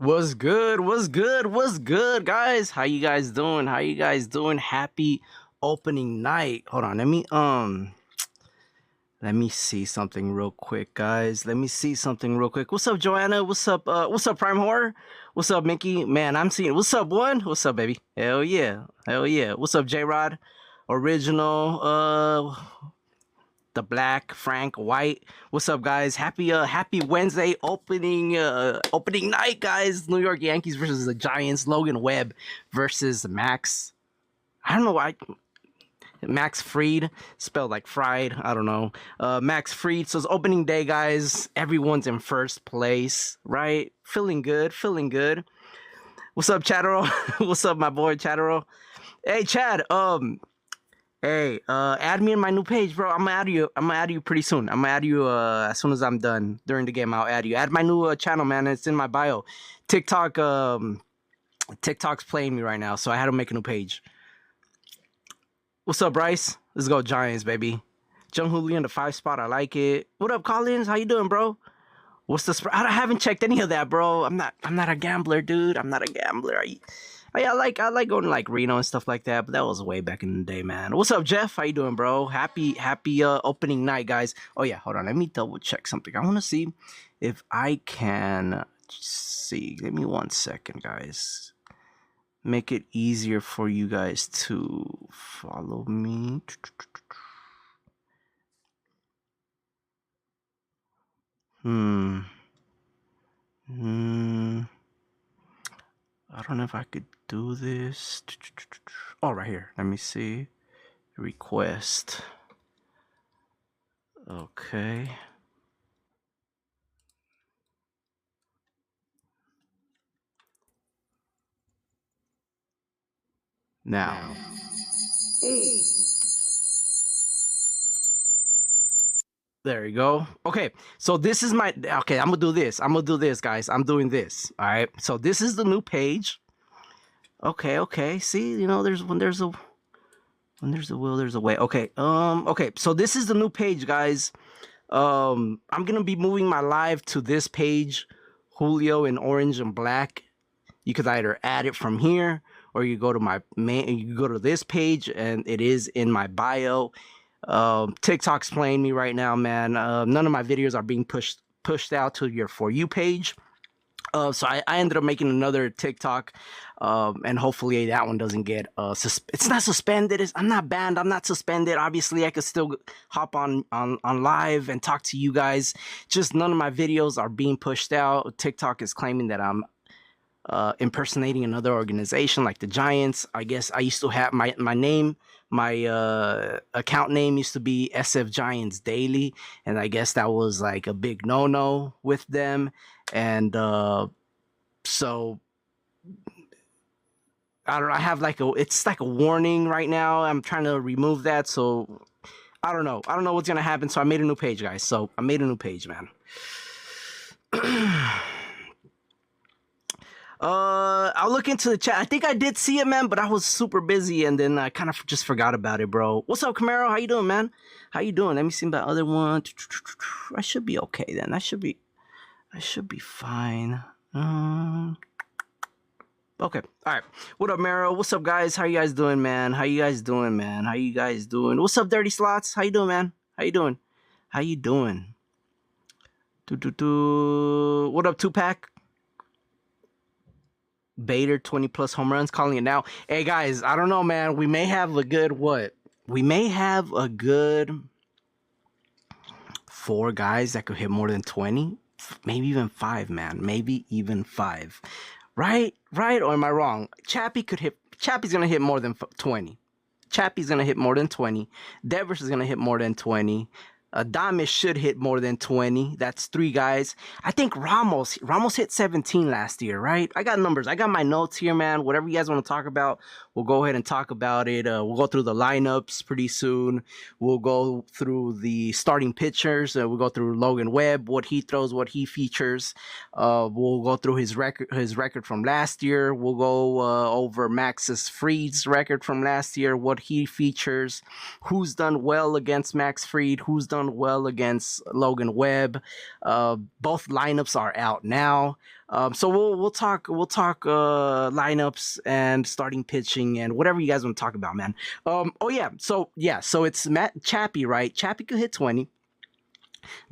What's good? What's good? What's good, guys? How you guys doing? How you guys doing? Happy opening night. Hold on, let me see something real quick, guys. Let me see something real quick. What's up, Joanna? What's up, Prime Horror? What's up, Mickey? Man, I'm seeing what's up, one? What's up, baby? Hell yeah. Hell yeah. What's up, J Rod? Original the Black Frank White. What's up, guys? Happy Wednesday opening night, guys. New York Yankees versus the Giants. Logan Webb versus Max. I don't know why. Max Fried, spelled like fried. I don't know. Max Fried. So it's opening day, guys. Everyone's in first place, right? Feeling good. Feeling good. What's up, Chatero? What's up, my boy Chatero? Hey, Chad. Hey, add me in my new page, bro. I'm gonna add you pretty soon. I'm gonna add you as soon as I'm done during the game. I'll add you. Add my new channel, man. It's in my bio. TikTok, TikTok's playing me right now, so I had to make a new page. What's up, Bryce? Let's go Giants, baby. Jung Hoo in the 5 spot. I like it. What up, Collins? How you doing, bro? What's the spread? I haven't checked any of that, bro. I'm not a gambler, dude. I'm not a gambler. I like going to like Reno and stuff like that, but that was way back in the day, man. What's up, Jeff? How you doing, bro? Happy opening night, guys. Oh yeah, hold on. Let me double check something. I want to see if I can see. Give me 1 second, guys. Make it easier for you guys to follow me. I don't know if I could do this. Oh, right here. Let me see. Request. Okay. Now. There you go. Okay, so this is my. Okay, I'm gonna do this. I'm gonna do this, guys. I'm doing this. All right. So this is the new page. Okay. Okay. See, you know, there's when there's a will, there's a way. Okay. Okay. So this is the new page, guys. I'm gonna be moving my live to this page, Julio in orange and black. You could either add it from here, or you go to my main. You go to this page, and it is in my bio. TikTok's playing me right now, man. None of my videos are being pushed out to your For You page. So I ended up making another TikTok, and hopefully that one doesn't get it's not suspended. I'm not banned. I'm not suspended. Obviously, I could still hop on live and talk to you guys. Just none of my videos are being pushed out. TikTok is claiming that I'm impersonating another organization like the Giants. I guess I used to have my name, my account name used to be Sfgiants Daily, and I guess that was like a big no with them. And so I don't know. I have like it's like a warning right now. I'm trying to remove that, so I don't know. I don't know what's gonna happen. So I made a new page, guys. So I made a new page, man. I'll look into the chat. I think I did see it, man, but I was super busy, and then I kind of just forgot about it, bro. What's up, Camaro? How you doing, man? How you doing? Let me see the other one. I should be okay then. I should be fine. Okay. All right. What up, Maro? What's up, guys? How you guys doing, man? How you guys doing, man? How you guys doing? What's up, Dirty Slots? How you doing, man? How you doing? How you doing? What up, Tupac? Bader 20 plus home runs, calling it now. Hey guys, I don't know, man. We may have a good We may have a good 4 guys that could hit more than 20, maybe even 5, man. Maybe even 5. Right? Or am I wrong? Chappie's gonna hit more than 20. Chappie's gonna hit more than 20. Devers is gonna hit more than 20. Adames should hit more than 20. That's 3 guys. I think Ramos hit 17 last year, right? I got numbers. I got my notes here, man. Whatever you guys want to talk about, we'll go ahead and talk about it. We'll go through the lineups pretty soon. We'll go through the starting pitchers. We'll go through Logan Webb, what he throws, what he features. We'll go through his record from last year. We'll go over Max Fried's record from last year, what he features, who's done well against Max Fried, who's done done well against Logan Webb. Both lineups are out now. So we'll talk lineups and starting pitching and whatever you guys want to talk about, man. So it's Matt Chappie, right? Chappie could hit 20.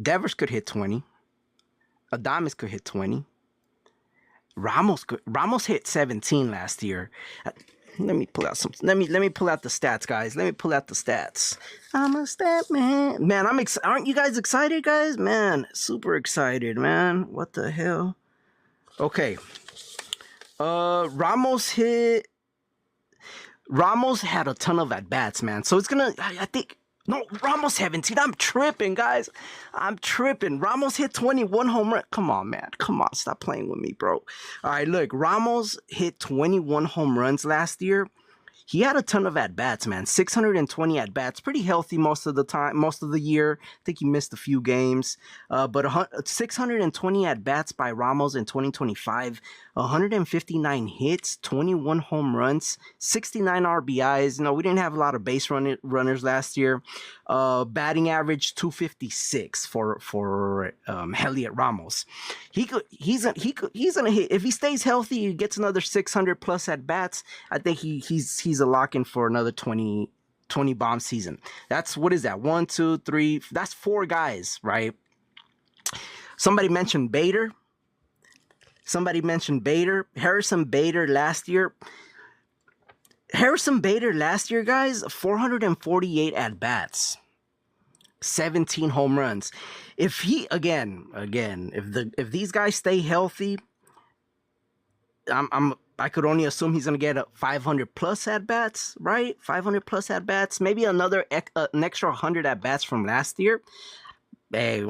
Devers could hit 20. Adames could hit 20. Ramos hit 17 last year. Let me pull out some. Let me pull out the stats, guys. Let me pull out the stats. I'm a stat man. Man, aren't you guys excited, guys? Man, super excited, man. What the hell? Okay. Ramos had a ton of at bats, man. So it's gonna. I think. No, Ramos 17. I'm tripping, guys. I'm tripping. Ramos hit 21 home run. Come on, man. Come on. Stop playing with me, bro. All right, look. Ramos hit 21 home runs last year. He had a ton of at-bats, man. 620 at-bats. Pretty healthy most of the time, most of the year. I think he missed a few games. But 620 at-bats by Ramos in 2025. 159 hits, 21 home runs, 69 RBIs. You know, we didn't have a lot of runners last year. Batting average 256 for Heliot Ramos. He's gonna hit if he stays healthy. He gets another 600 plus at bats. I think he's a lock in for another 20 bomb season. That's what is that? 1, 2, 3. That's 4 guys, right? Somebody mentioned Bader. Harrison Bader last year, guys, 448 at bats, 17 home runs. If he if these guys stay healthy, I could only assume he's gonna get a 500 plus at bats, right? 500 plus at bats, maybe an extra 100 at bats from last year. Hey,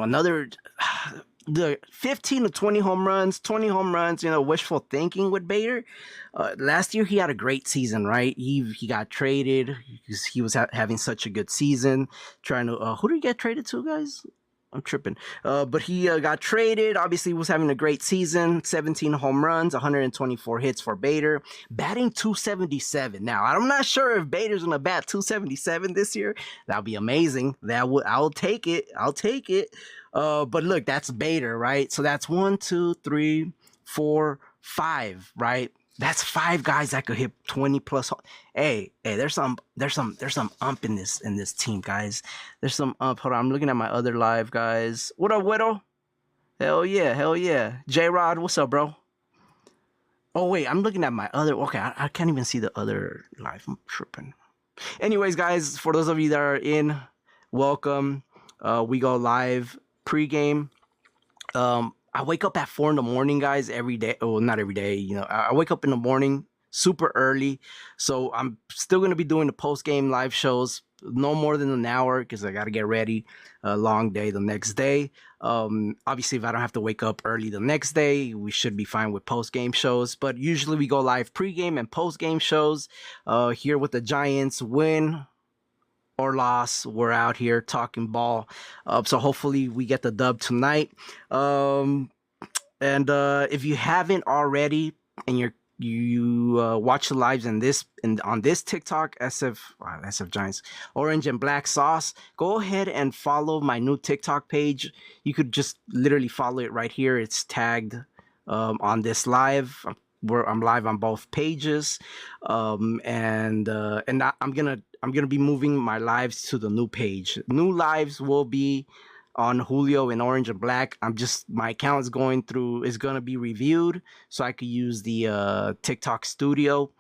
the 15 to 20 home runs, you know, wishful thinking with Bader. Last year he had a great season, right? He got traded because he was having such a good season. Trying to who did he get traded to, guys? I'm tripping. But he got traded. Obviously, was having a great season. 17 home runs, 124 hits for Bader. Batting 277. Now, I'm not sure if Bader's gonna bat 277 this year. That'll be amazing. I'll take it. But look, that's Bader, right? So that's 1, 2, 3, 4, 5, right? That's 5 guys that could hit 20 plus. Hey, there's some ump in this team, guys. There's some ump. Hold on, I'm looking at my other live, guys. What up, Widow? Hell yeah. J-Rod, what's up, bro? Oh wait, I'm looking at my other. Okay, I can't even see the other live. I'm tripping. Anyways, guys, for those of you that are in, welcome. We go live pregame. I wake up at 4 in the morning, guys, every day. Oh, not every day. You know, I wake up in the morning super early. So I'm still going to be doing the post-game live shows. No more than an hour because I got to get ready. A long day the next day. Obviously, if I don't have to wake up early the next day, we should be fine with post-game shows. But usually we go live pregame and post-game shows. Here with the Giants win or loss, we're out here talking ball. So hopefully we get the dub tonight. And if you haven't already, and you watch the lives on this TikTok, SF Giants Orange and Black Sauce, go ahead and follow my new TikTok page. You could just literally follow it right here. It's tagged on this live. I'm live on both pages, and I'm gonna be moving my lives to the new page. New lives will be on Julio in Orange and Black. My account is gonna be reviewed, so I could use the TikTok Studio.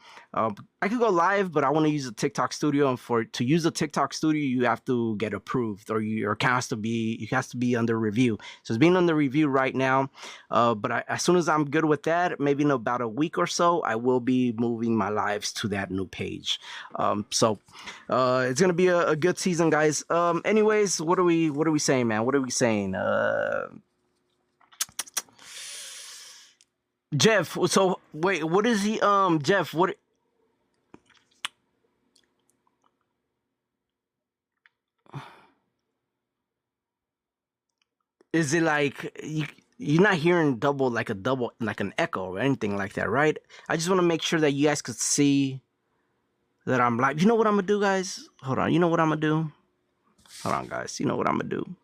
I could go live, but I want to use the TikTok Studio, and to use the TikTok Studio, you have to get approved, or your account has to be under review. So it's being under review right now. But as soon as I'm good with that, maybe in about a week or so, I will be moving my lives to that new page. So it's gonna be a good season, guys. Anyways, what are we saying, man? What are we saying? Jeff. So wait, what is he? Jeff, what? Is it like you're not hearing like an echo or anything like that, right? I just want to make sure that you guys could see that I'm live. You know what I'm gonna do, guys? Hold on. You know what I'm gonna do? Hold on, guys. You know what I'm gonna do?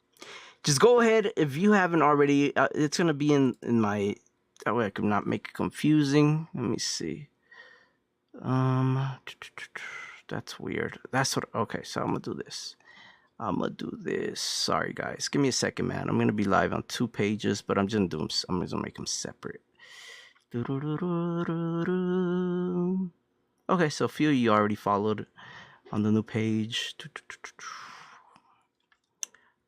Just go ahead if you haven't already. It's gonna be in my. That way I can not make it confusing. Let me see. That's weird. That's what. Okay, so I'm gonna do this. Sorry, guys. Give me a second, man. I'm gonna be live on 2 pages, but I'm just gonna do them. I'm just gonna make them separate. Okay, so a few of you already followed on the new page.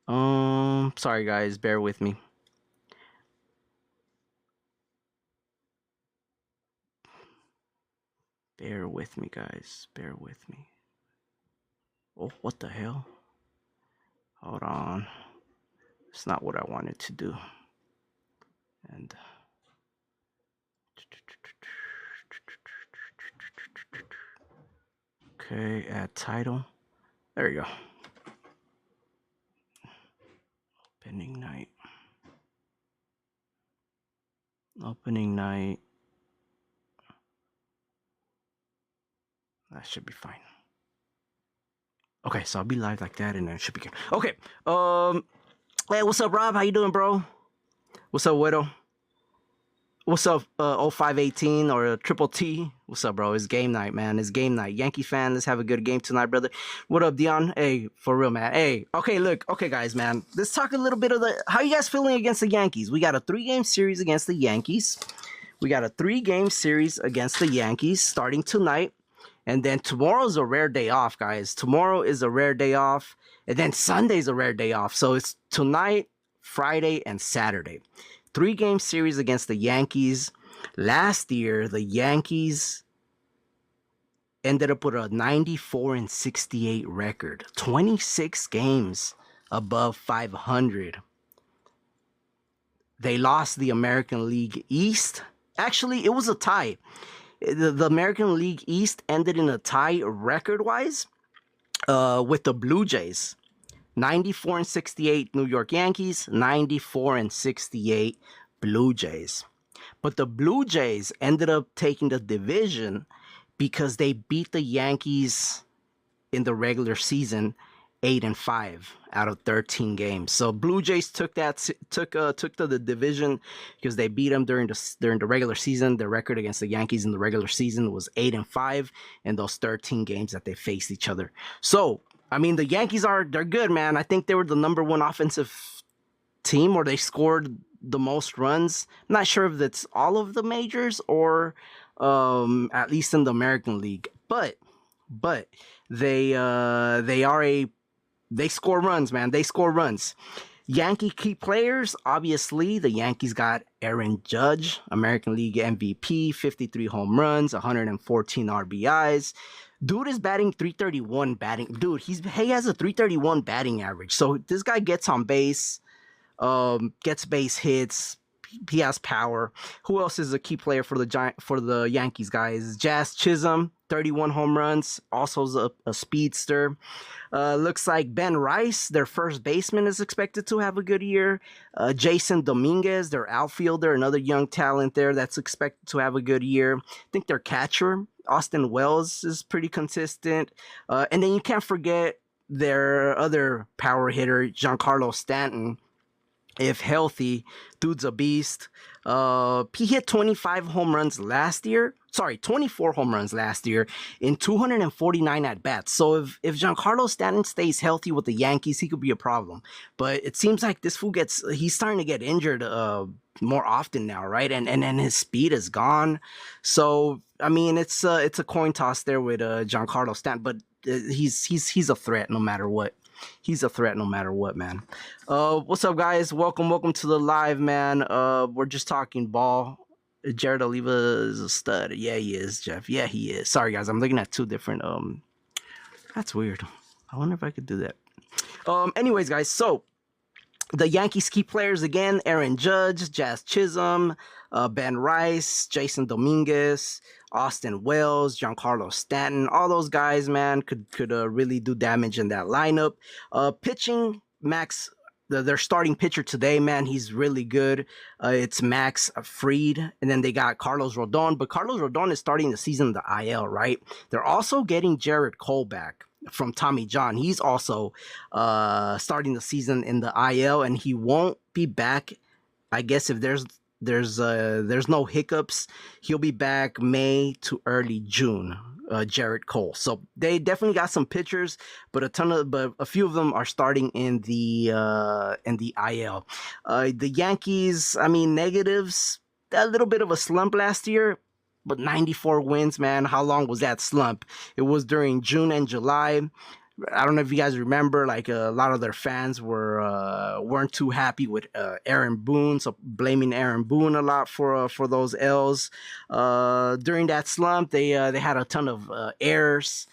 Sorry, guys. Bear with me. Bear with me, guys. Bear with me. Oh, what the hell? Hold on. It's not what I wanted to do. And okay, add title. There you go. Opening night. Opening night. That should be fine. Okay, so I'll be live like that, and then it should be good. Okay. Hey, what's up, Rob? How you doing, bro? What's up, Widow? What's up, 0518 or Triple T? What's up, bro? It's game night, man. It's game night. Yankee fan, let's have a good game tonight, brother. What up, Dion? Hey, for real, man. Hey, okay, look. Okay, guys, man. Let's talk a little bit of how you guys feeling against the Yankees? We got a 3-game series against the Yankees. Starting tonight. And then tomorrow's a rare day off, guys. Tomorrow is a rare day off. And then Sunday's a rare day off. So it's tonight, Friday, and Saturday. 3-game series against the Yankees. Last year, the Yankees ended up with a 94-68 record. 26 games above 500. They lost the American League East. Actually, it was a tie. The American League East ended in a tie record-wise with the Blue Jays. 94-68 New York Yankees, 94-68 Blue Jays. But the Blue Jays ended up taking the division because they beat the Yankees in the regular season 8-5 out of 13 games. So Blue Jays took the division because they beat them during the regular season. The record against the Yankees in the regular season was 8-5 in those 13 games that they faced each other. So I mean, the Yankees they're good, man. I think they were the number 1 offensive team, or they scored the most runs. I'm not sure if that's all of the majors or at least in the American League. But they score runs, man. They score runs. Yankee key players, obviously, the Yankees got Aaron Judge, American League MVP, 53 home runs, 114 RBIs. Dude is batting 331 batting. Dude, he has a 331 batting average. So this guy gets on base, gets base hits. He has power. Who else is a key player for the Yankees, guys? Jazz Chisholm, 31 home runs, also a speedster. Looks like Ben Rice, their first baseman, is expected to have a good year. Jason Dominguez, their outfielder, another young talent there that's expected to have a good year. I think their catcher, Austin Wells, is pretty consistent. And then you can't forget their other power hitter, Giancarlo Stanton. If healthy, dude's a beast. He hit 24 home runs last year in 249 at-bats. So if Giancarlo Stanton stays healthy with the Yankees, he could be a problem. But it seems like this fool he's starting to get injured more often now, right? And his speed is gone. So, I mean, it's a coin toss there with Giancarlo Stanton, but he's a threat no matter what. He's a threat no matter what, man. What's up, guys? Welcome to the live, man. We're just talking ball. Jared Oliva is a stud. Yeah, he is, Jeff. Yeah, he is. Sorry, guys. I'm looking at 2 different... That's weird. I wonder if I could do that. Anyways, guys, so the Yankees key players again: Aaron Judge, Jazz Chisholm, Ben Rice, Jason Dominguez, Austin Wells, Giancarlo Stanton. All those guys, man, could really do damage in that lineup. Pitching, Max, their starting pitcher today, man, he's really good. It's Max Fried, and then they got Carlos Rodon. But Carlos Rodon is starting the season in the IL, right? They're also getting Jared Cole back. from Tommy John. He's also starting the season in the IL, and he won't be back. I guess if there's no hiccups, he'll be back May to early June. Jarrett Cole. So they definitely got some pitchers, but a few of them are starting in the IL. The Yankees, I mean, negatives. A little bit of a slump last year, but 94 wins, man. How long was that slump? It was during June and July. I don't know if you guys remember, like a lot of their fans weren't too happy with Aaron Boone, so blaming Aaron Boone a lot for those L's. During that slump, they had a ton of errors,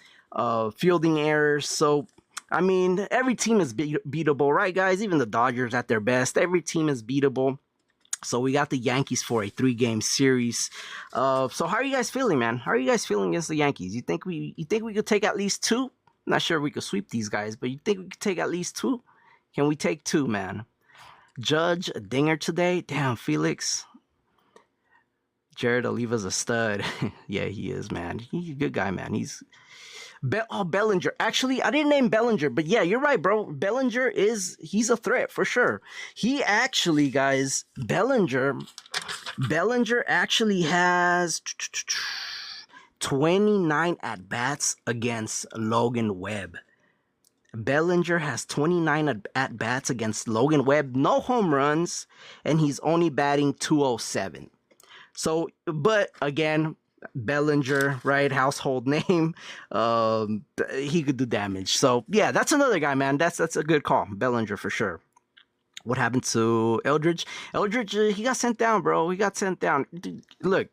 fielding errors. So I mean, every team is beatable, right, guys? Even the Dodgers at their best, every team is beatable. So we got the Yankees for a 3-game series. So how are you guys feeling, man? How are you guys feeling against the Yankees? You think we could take at least 2? Not sure if we could sweep these guys, but you think we could take at least 2? Can we take 2, man? Judge a dinger today? Damn, Felix. Jared Oliva's a stud. Yeah, he is, man. He's a good guy, man. He's Bellinger. Actually, I didn't name Bellinger, but yeah, you're right, bro. Bellinger he's a threat for sure. He actually, guys, Bellinger actually has 29 at-bats against Logan Webb. Bellinger has 29 at-bats against Logan Webb, no home runs, and he's only batting .207. So, but again, Bellinger, right? Household name. He could do damage. So, yeah, that's another guy, man. That's a good call. Bellinger for sure. What happened to Eldridge? Eldridge, he got sent down, bro. He got sent down. Dude, look,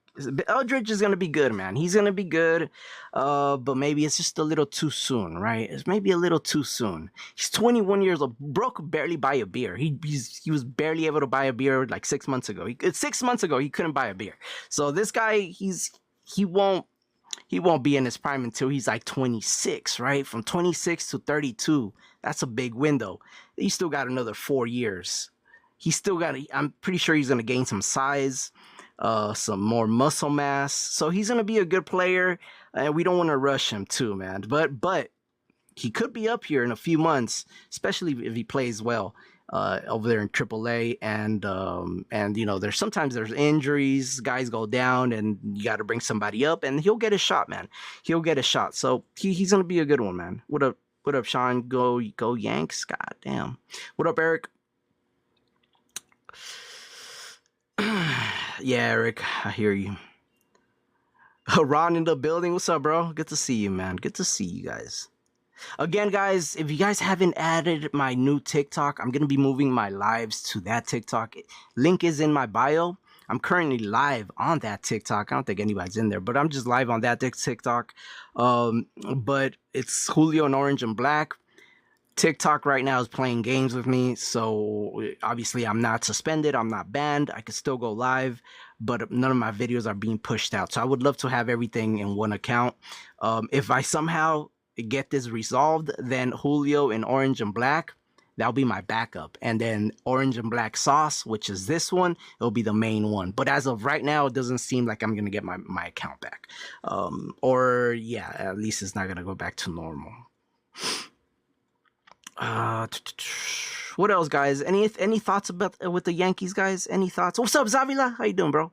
Eldridge is going to be good, man. He's going to be good. But maybe it's just a little too soon, right? It's maybe a little too soon. He's 21 years old. Bro could barely buy a beer. He was barely able to buy a beer like 6 months ago. 6 months ago, he couldn't buy a beer. So this guy, he won't be in his prime until he's like 26, right? From 26 to 32, that's a big window. He's still got another 4 years. I'm pretty sure he's going to gain some size, some more muscle mass. So he's going to be a good player, and we don't want to rush him too, man. But he could be up here in a few months, especially if he plays well. Over there in AAA, and you know, sometimes there's injuries, guys go down, and you got to bring somebody up, and he'll get a shot, man. He'll get a shot. So he's gonna be a good one, man. What up, Sean? Go Yanks! God damn. What up, Eric? Yeah, Eric, I hear you. Ron in the building. What's up, bro? Good to see you, man. Good to see you guys. Again, guys, if you guys haven't added my new TikTok, I'm going to be moving my lives to that TikTok. Link is in my bio. I'm currently live on that TikTok. I don't think anybody's in there, but I'm just live on that TikTok. But it's Julio in Orange and Black. TikTok right now is playing games with me, so obviously I'm not suspended, I'm not banned, I can still go live, but none of my videos are being pushed out. So I would love to have everything in one account. If I somehow get this resolved, then Julio in Orange and Black, that'll be my backup, and then Orange and Black Sauce, which is this one, it'll be the main one. But as of right now, it doesn't seem like I'm gonna get my account back, or yeah, at least it's not gonna go back to normal. What else, guys? Any thoughts about with the Yankees, guys? Any thoughts? What's up, Zavila? How you doing, bro?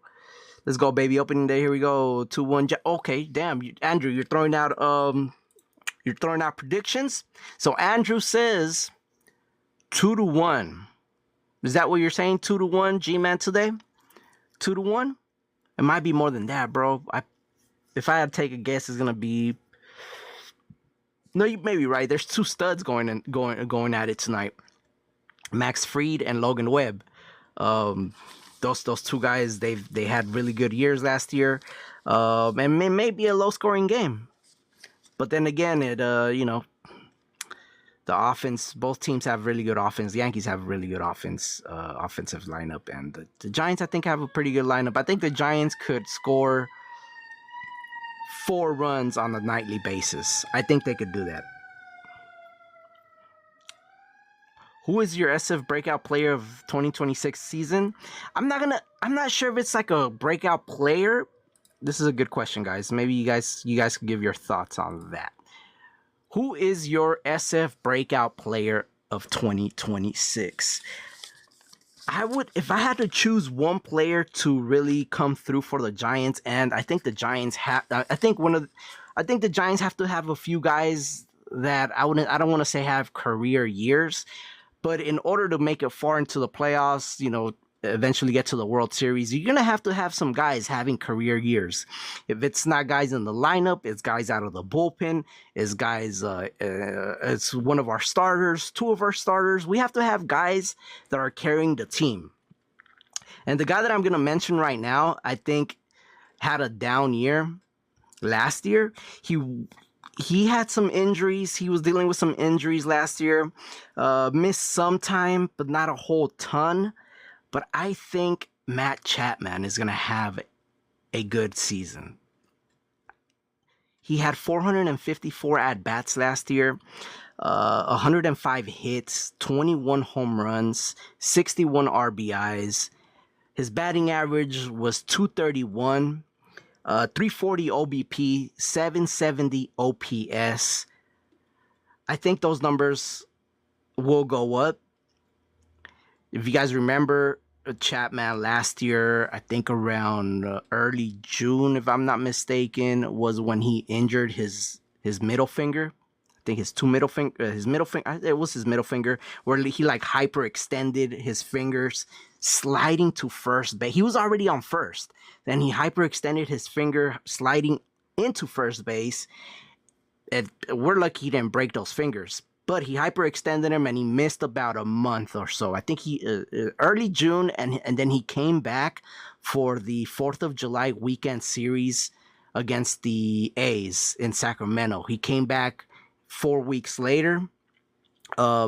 Let's go, baby. Opening day. Here we go. 2-1. Okay, damn, Andrew, you're throwing out predictions. So Andrew says 2-1. Is that what you're saying? 2-1, G-Man today. 2-1. It might be more than that, bro. If I had to take a guess, it's gonna be. No, you may be right. There's 2 studs going at it tonight. Max Fried and Logan Webb. Those 2 guys, they had really good years last year. And it may be a low scoring game. But then again, you know, the offense, both teams have really good offense. The Yankees have really good offensive lineup, and the Giants, I think, have a pretty good lineup. I think the Giants could score 4 runs on a nightly basis. I think they could do that. Who is your SF breakout player of 2026 season? I'm not sure if it's like a breakout player. This is a good question, guys. Maybe you guys could give your thoughts on that. Who is your SF breakout player of 2026? I would, if I had to choose one player to really come through for the Giants, and I think the Giants have, I think the Giants have to have a few guys that I don't want to say have career years, but in order to make it far into the playoffs, eventually get to the World Series, you're gonna have to have some guys having career years. If it's not guys in the lineup, it's guys out of the bullpen, it's guys, it's one of our starters, two of our starters. We have to have guys that are carrying the team. And the guy that I'm gonna mention right now, I think, had a down year last year. He had some injuries. He was dealing with some injuries last year. Missed some time, but not a whole ton. But I think Matt Chapman is going to have a good season. He had 454 at-bats last year, 105 hits, 21 home runs, 61 RBIs. His batting average was 231, 340 OBP, 770 OPS. I think those numbers will go up. If you guys remember, Chapman last year, I think around early June, if I'm not mistaken, was when he injured his middle finger. I think his middle finger, it was his middle finger, where he like hyperextended his fingers, sliding to first base. He was already on first. Then he hyperextended his finger, sliding into first base. And we're lucky he didn't break those fingers. But he hyperextended him, and he missed about a month or so. I think he early June, and then he came back for the 4th of July weekend series against the A's in Sacramento. He came back 4 weeks later. A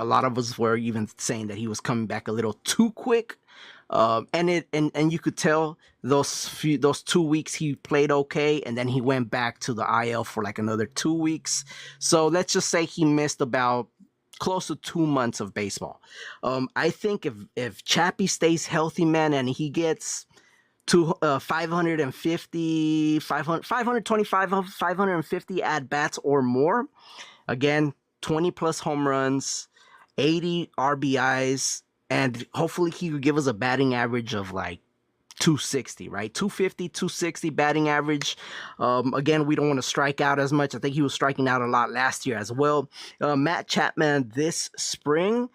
lot of us were even saying that he was coming back a little too quick. And you could tell those 2 weeks he played okay, and then he went back to the IL for like another 2 weeks. So let's just say he missed about close to 2 months of baseball. I think if Chappie stays healthy, man, and he gets to 550, 525, 550 at bats or more, again, 20 plus home runs, 80 RBIs. And hopefully he could give us a batting average of like 260, right? 250, 260 batting average. Again, we don't want to strike out as much. I think he was striking out a lot last year as well. Matt Chapman this spring,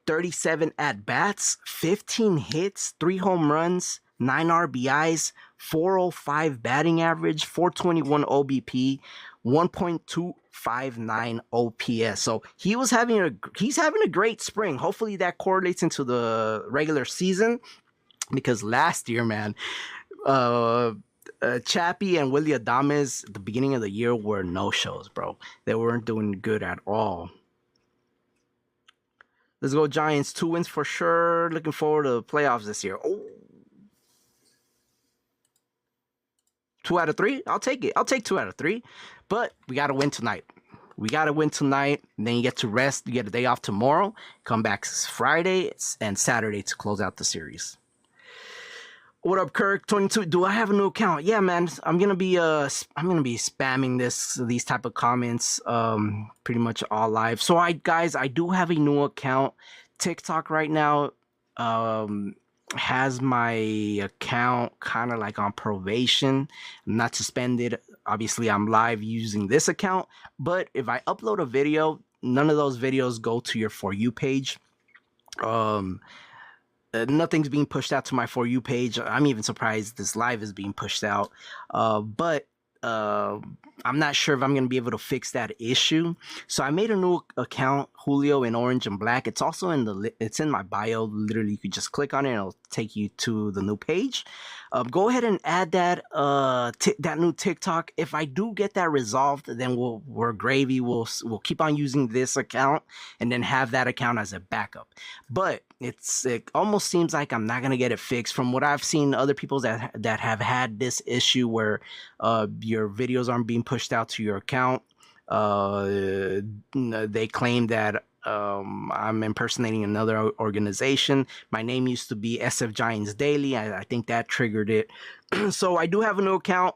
37 at-bats, 15 hits, 3 home runs, 9 RBIs, 405 batting average, 421 OBP, 1.259 OPS. So he's having a great spring. Hopefully that correlates into the regular season, because last year, man, Chappie and Willie Adames at the beginning of the year were no-shows, bro. They weren't doing good at all. Let's go Giants. 2 wins for sure. Looking forward to the playoffs this year. Oh. 2 out of 3? I'll take it. I'll take 2 out of 3. But we got to win tonight. We got to win tonight. And then you get to rest. You get a day off tomorrow. Come back Friday and Saturday to close out the series. What up, Kirk? 22. Do I have a new account? Yeah, man. I'm gonna be spamming these type of comments pretty much all live. So I do have a new account. TikTok right now has my account kind of like on probation. I'm not suspended. Obviously, I'm live using this account, but if I upload a video, none of those videos go to your For You page. Nothing's being pushed out to my For You page. I'm even surprised this live is being pushed out. But I'm not sure if I'm going to be able to fix that issue. So I made a new account, Julio in orange and black. It's also it's in my bio. Literally, you could just click on it and it'll take you to the new page. Go ahead and add that that new TikTok. If I do get that resolved, then we're gravy. We'll keep on using this account and then have that account as a backup. But it almost seems like I'm not gonna get it fixed. From what I've seen, other people that have had this issue where your videos aren't being pushed out to your account. They claim that I'm impersonating another organization. My name used to be Sfgiants Daily. I think that triggered it. So I do have a new account.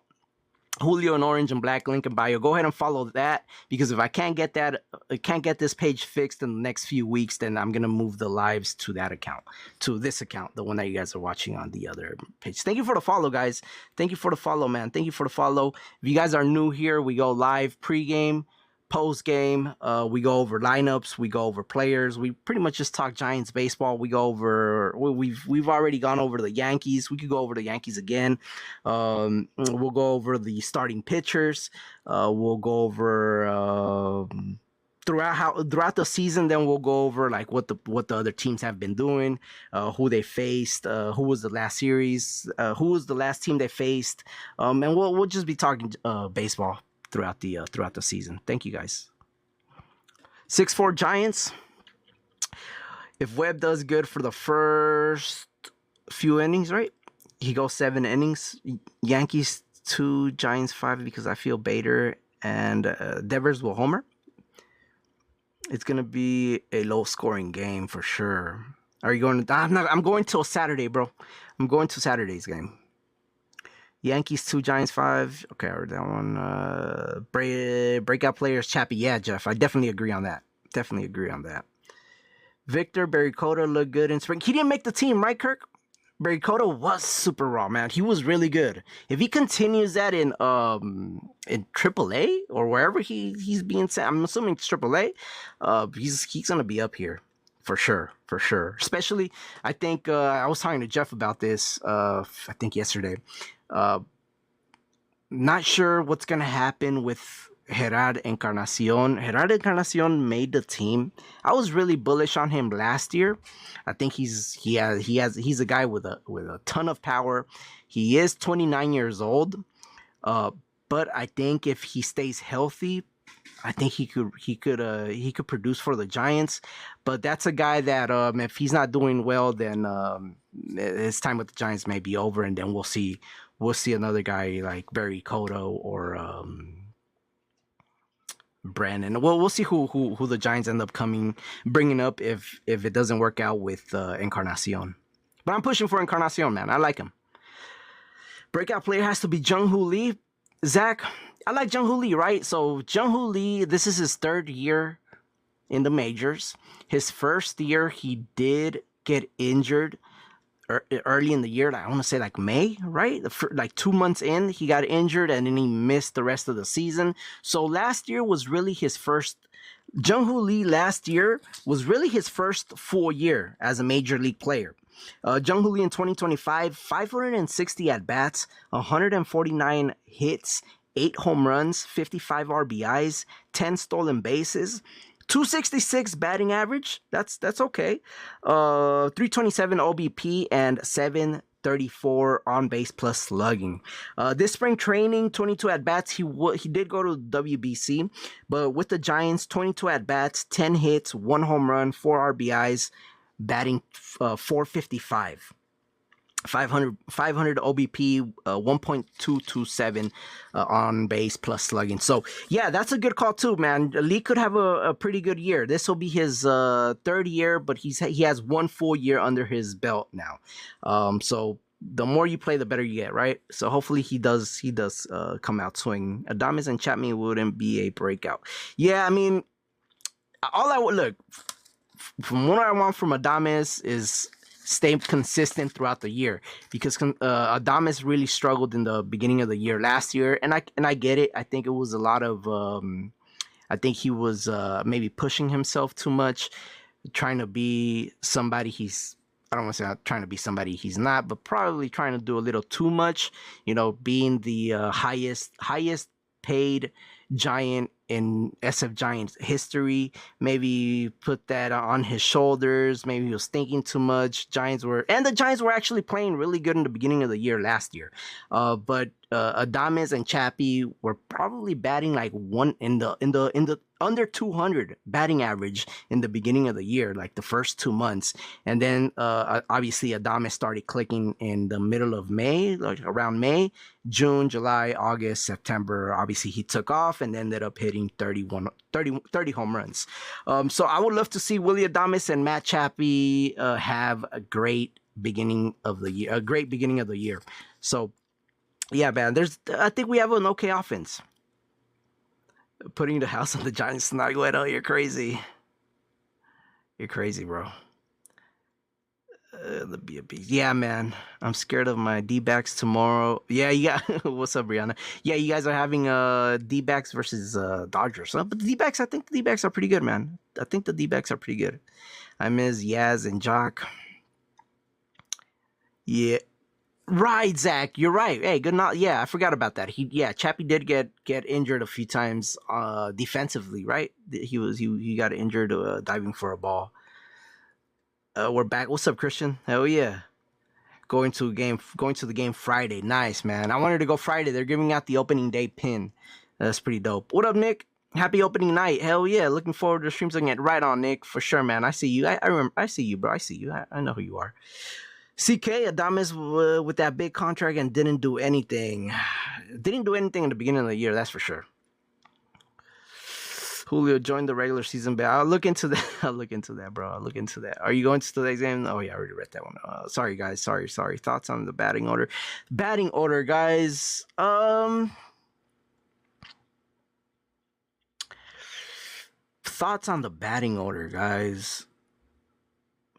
Julio in orange and black, link in bio. Go ahead and follow that, because if I can't get this page fixed in the next few weeks, then I'm gonna move the lives to that account, to this account, the one that you guys are watching on the other page. Thank you for the follow, guys. Thank you for the follow, man. Thank you for the follow. If you guys are new here, we go live pregame, post game. We go over lineups, we go over players. We pretty much just talk Giants baseball. We go over, we've already gone over the Yankees. We could go over the Yankees again. We'll go over the starting pitchers. We'll go over throughout the season. Then we'll go over like what the other teams have been doing, who they faced, who was the last series, who was the last team they faced, and we'll just be talking baseball throughout the season. Thank you, guys. 6-4 Giants. If Webb does good for the first few innings, right? He goes 7 innings. Yankees 2, Giants 5, because I feel Bader and Devers will homer. It's gonna be a low-scoring game for sure. Are you going to? I'm going till Saturday, bro. I'm going to Saturday's game. Yankees 2, Giants 5. Okay, I heard that one. Breakout players, Chappie. Yeah, Jeff, I definitely agree on that. Victor Berricota looked good in spring. He didn't make the team, right, Kirk? Berricota was super raw, man. He was really good. If he continues that in AAA or wherever he's being sent, I'm assuming it's AAA. He's gonna be up here for sure. Especially, I think I was talking to Jeff about this. I think yesterday. Not sure what's gonna happen with Gerard Encarnacion. Gerard Encarnacion made the team. I was really bullish on him last year. I think he's a guy with a ton of power. He is 29 years old, but I think if he stays healthy, I think he could produce for the Giants. But that's a guy that if he's not doing well, then his time with the Giants may be over, and then we'll see another guy like Barry Cotto or Brandon. Well, we'll see who the Giants end up bringing up if it doesn't work out with Encarnacion. But I'm pushing for Encarnacion, man. I like him. Breakout player has to be Jung-Hoo Lee. Zach, I like Jung-Hoo Lee, right? So Jung-Hoo Lee, this is his 3rd year in the majors. His first year, he did get injured early in the year. I want to say like May, right? Like 2 months in, he got injured and then he missed the rest of the season. So last year was really his first. Jung-Hoo Lee last year was really his first full year as a major league player. Jung-Hoo Lee in 2025, 560 at-bats, 149 hits, 8 home runs, 55 RBIs, 10 stolen bases, 266 batting average. That's okay. 327 OBP and 734 on base plus slugging. This spring training, 22 at bats. He did go to WBC, but with the Giants, 22 at bats, 10 hits, 1 home run, 4 RBIs, batting 455. 500 OBP, 1.227 on base plus slugging. So yeah, that's a good call too, man. Lee could have a pretty good year. This will be his 3rd year, but he has 1 full year under his belt now. So the more you play, the better you get, right? So hopefully he does come out swinging. Adames and Chapman wouldn't be a breakout. Yeah, I mean, all I would look from what I want from Adames is stay consistent throughout the year, because Adames really struggled in the beginning of the year last year, and I get it. I think it was a lot of I think he was maybe pushing himself too much, trying to be somebody I don't want to say not trying to be somebody he's not, but probably trying to do a little too much, being the highest paid Giant in SF Giants history. Maybe put that on his shoulders. Maybe he was thinking too much. The Giants were actually playing really good in the beginning of the year last year. But Adames and Chappie were probably batting like one in the under 200 batting average in the beginning of the year, like the first 2 months. And then obviously Adames started clicking in the middle of May, like around May, June, July, August, September. Obviously he took off and ended up hitting 30 home runs. So I would love to see Willy Adames and Matt Chappie have a great beginning of the year. So Yeah, man. I think we have an okay offense. Putting the house on the Giants tonight, Guido, you're crazy. You're crazy, bro. The B. Yeah, man. I'm scared of my D-backs tomorrow. Yeah, yeah. What's up, Brianna? Yeah, you guys are having D-backs versus Dodgers. But the D-backs, I think the D-backs are pretty good, man. I think the D-backs are pretty good. I miss Yaz and Jock. Yeah. Right, Zach. You're right. Hey, good night. Yeah, I forgot about that. Chappie did get injured a few times defensively, right? He got injured diving for a ball. We're back. What's up, Christian? Hell yeah. Going to the game Friday. Nice, man. I wanted to go Friday. They're giving out the opening day pin. That's pretty dope. What up, Nick? Happy opening night. Hell yeah. Looking forward to the streams. Looking at right on, Nick. For sure, man. I see you. I remember. I see you, bro. I see you. I know who you are. CK Adames with that big contract and didn't do anything. Didn't do anything in the beginning of the year, that's for sure. Julio joined the regular season, but I'll look into that. I'll look into that, bro. I'll look into that. Are you going to today's game? Oh yeah, I already read that one. Sorry, guys. Sorry. Thoughts on the batting order? Batting order, guys. Thoughts on the batting order, guys.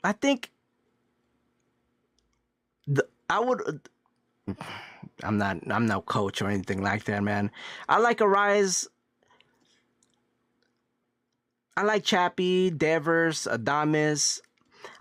I think I would. I'm no coach or anything like that, man. I like Arise. I like Chappie, Devers, Adames.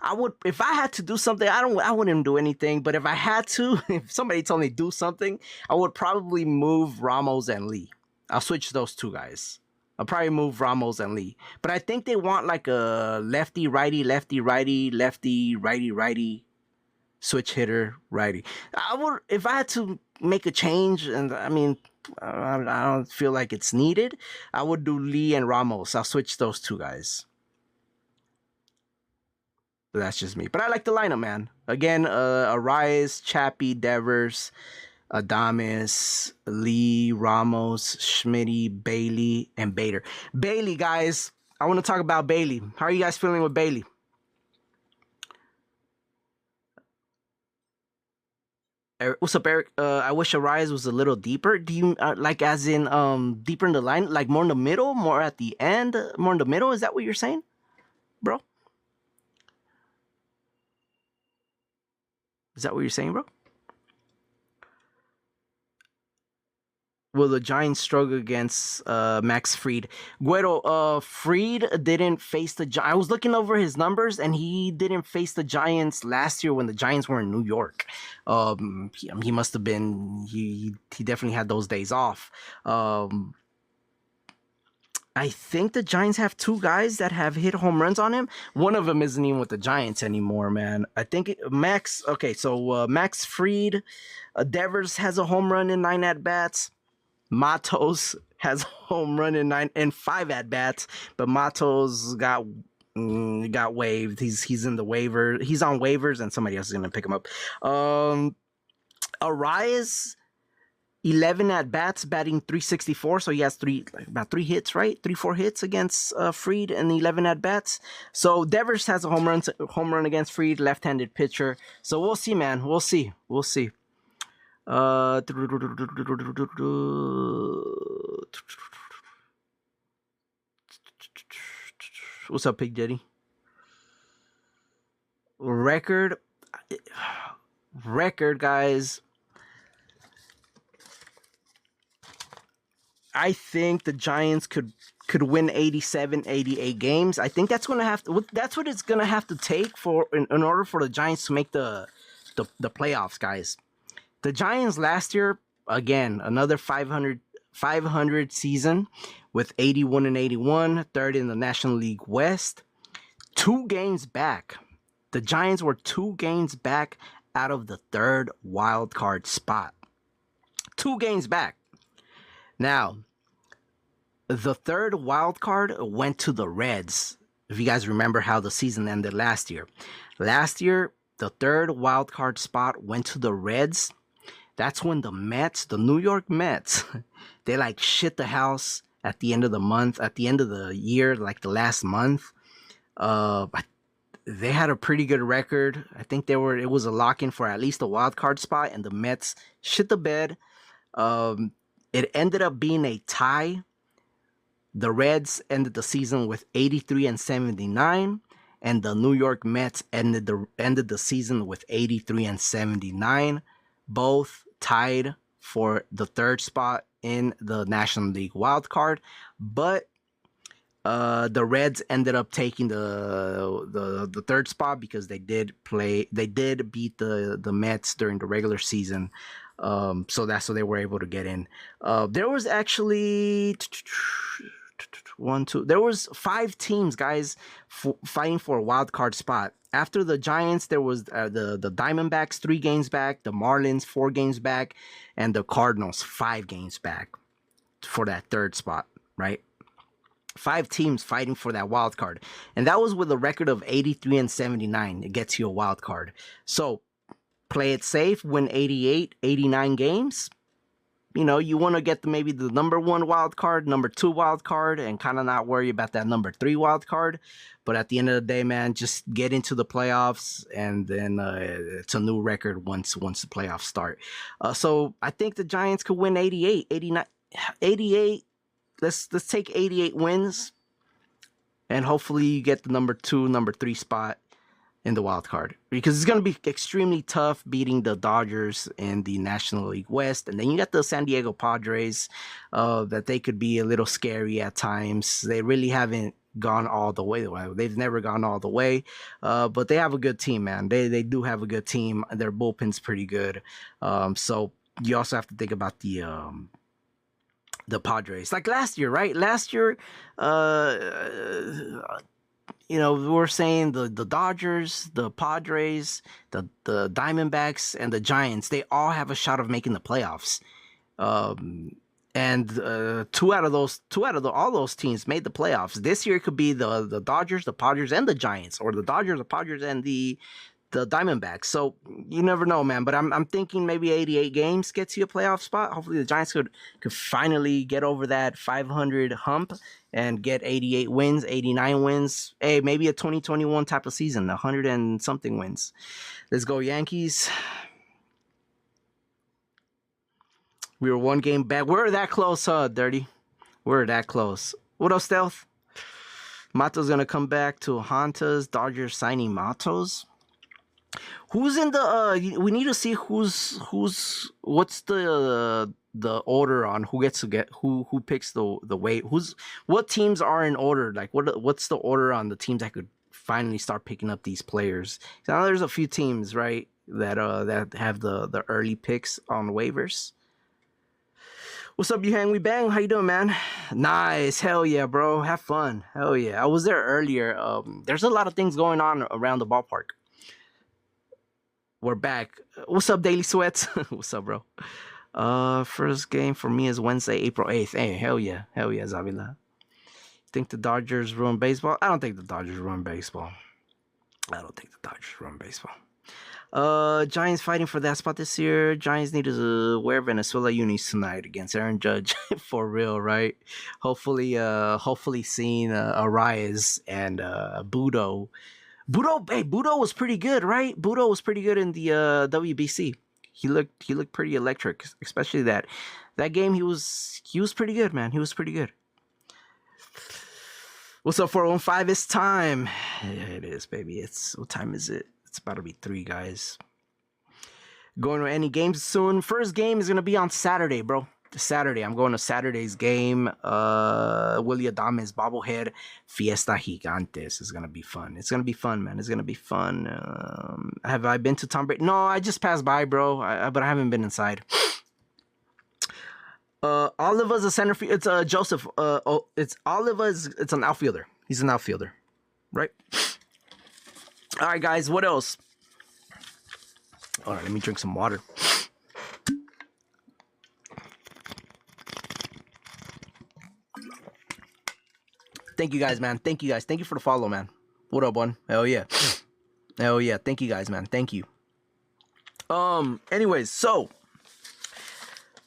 I would, if I had to do something, I wouldn't do anything. But if I had to, if somebody told me to do something, I would probably move Ramos and Lee. I'll switch those two guys. I'll probably move Ramos and Lee. But I think they want like a lefty, righty, lefty, righty, lefty, righty, righty, switch hitter, righty. I would, if I had to make a change, and I mean, I don't feel like it's needed, I would do Lee and Ramos. I'll switch those two guys. But that's just me. But I like the lineup, man. Again, Arias, Chappie, Devers, Adames, Lee, Ramos, Schmitty, Bailey, and Bader. Bailey, guys. I want to talk about Bailey. How are you guys feeling with Bailey? What's up, Eric? I wish Arias was a little deeper. Do you like as in deeper in the line, like more in the middle, more at the end, more in the middle? Is that what you're saying, bro? Is that what you're saying, bro? Will the Giants struggle against Max Fried? Guero, Fried didn't face the Giants. I was looking over his numbers, and he didn't face the Giants last year when the Giants were in New York. He must have been. He definitely had those days off. I think the Giants have two guys that have hit home runs on him. One of them isn't even with the Giants anymore, man. I think Max. Okay, so Max Fried, Devers has a home run in 9 at bats. Matos has a home run in 5 at bats, but Matos got waived. He's in the waiver. He's on waivers, and somebody else is gonna pick him up. Arias 11 at bats, batting 364. So he has about 3 hits, right? 4 hits against Fried and 11 at bats. So Devers has a home run against Fried, left-handed pitcher. So we'll see, man. We'll see. What's up, Big Daddy? Record, guys. I think the Giants could win 87, 88 games. I think that's that's what it's gonna have to take in order for the Giants to make the playoffs, guys. The Giants last year, again, another 500 season with 81 and 81, third in the National League West. 2 games back. The Giants were 2 games back out of the 3rd wild card spot. 2 games back. Now, the 3rd wild card went to the Reds. If you guys remember how the season ended last year. Last year, the 3rd wild card spot went to the Reds. That's when the New York Mets, they like shit the house at the end of the month, at the end of the year, like the last month. They had a pretty good record. I think it was a lock-in for at least a wild card spot, and the Mets shit the bed. It ended up being a tie. The Reds ended the season with 83 and 79, and the New York Mets ended the season with 83 and 79, both tied for the third spot in the National League wild card. But the Reds ended up taking the third spot because they did beat the Mets during the regular season. So that's so they were able to get in. There was actually there was 5 teams, guys, fighting for a wild card spot. After the Giants, there was the Diamondbacks 3 games back, the Marlins 4 games back, and the Cardinals 5 games back for that third spot, right? 5 teams fighting for that wild card, and that was with a record of 83 and 79. It gets you a wild card. So play it safe, win 88, 89 games. You know, you want to get maybe the number 1 wild card, number 2 wild card, and kind of not worry about that number 3 wild card. But at the end of the day, man, just get into the playoffs, and then it's a new record once the playoffs start. So I think the Giants could win 88, 89, 88. Let's take 88 wins, and hopefully you get the number 2, number 3 spot in the wild card, because it's going to be extremely tough beating the Dodgers in the National League West. And then you got the San Diego Padres, that they could be a little scary at times. They really haven't gone all the way. They've never gone all the way, but they have a good team, man. They do have a good team. Their bullpen's pretty good. So you also have to think about the Padres, like last year, right? Last year, you know, we were saying the Dodgers, the Padres, the Diamondbacks, and the Giants, they all have a shot of making the playoffs. And two out of all those teams made the playoffs. This year it could be the Dodgers, the Padres, and the Giants, or the Dodgers, the Padres, and the Diamondbacks. So you never know, man. But I'm thinking maybe 88 games gets you a playoff spot. Hopefully the Giants could finally get over that 500 hump and get 88 wins, 89 wins. Hey, maybe a 2021 type of season, 100 and something wins. Let's go Yankees. We were 1 game back. We're that close, Dirty. We're that close. What up, Stealth? Mato's gonna come back to Hontas. Dodgers signing Matos. Who's in the we need to see what's the order on who gets to get who picks the weight. What teams are in order? Like what's the order on the teams that could finally start picking up these players? So now there's a few teams, right, that have the early picks on waivers. What's up, you hang we bang? How you doing, man? Nice. Hell yeah, bro. Have fun. Hell yeah. I was there earlier. There's a lot of things going on around the ballpark. We're back. What's up, Daily Sweats? What's up, bro? First game for me is Wednesday, April 8th. Hey, hell yeah. Hell yeah, Zavila. Think the Dodgers ruin baseball? I don't think the Dodgers ruin baseball. Giants fighting for that spot this year. Giants need to wear Venezuela unis tonight against Aaron Judge. For real, right? Hopefully seeing Arias and Budo. Budo was pretty good, right? Budo was pretty good in the WBC. He looked pretty electric, especially that game. He was pretty good, man. He was pretty good. What's up, 415? It's time. It is, baby. What time is it? It's about to be 3, guys. Going to any games soon. First game is gonna be on Saturday, bro. Saturday. I'm going to Saturday's game. Willie Adames bobblehead Fiesta Gigantes is gonna be fun. It's gonna be fun, man. It's gonna be fun. Have I been to Tom Brady? No, I just passed by, bro. But I haven't been inside. Oliva's a center field. It's Joseph. It's Oliva's. It's an outfielder. He's an outfielder, right? All right, guys. What else? All right, let me drink some water. Thank you guys, man. Thank you guys. Thank you for the follow, man. What up, one? Hell yeah. Hell yeah. Thank you guys, man. Thank you. Anyways, so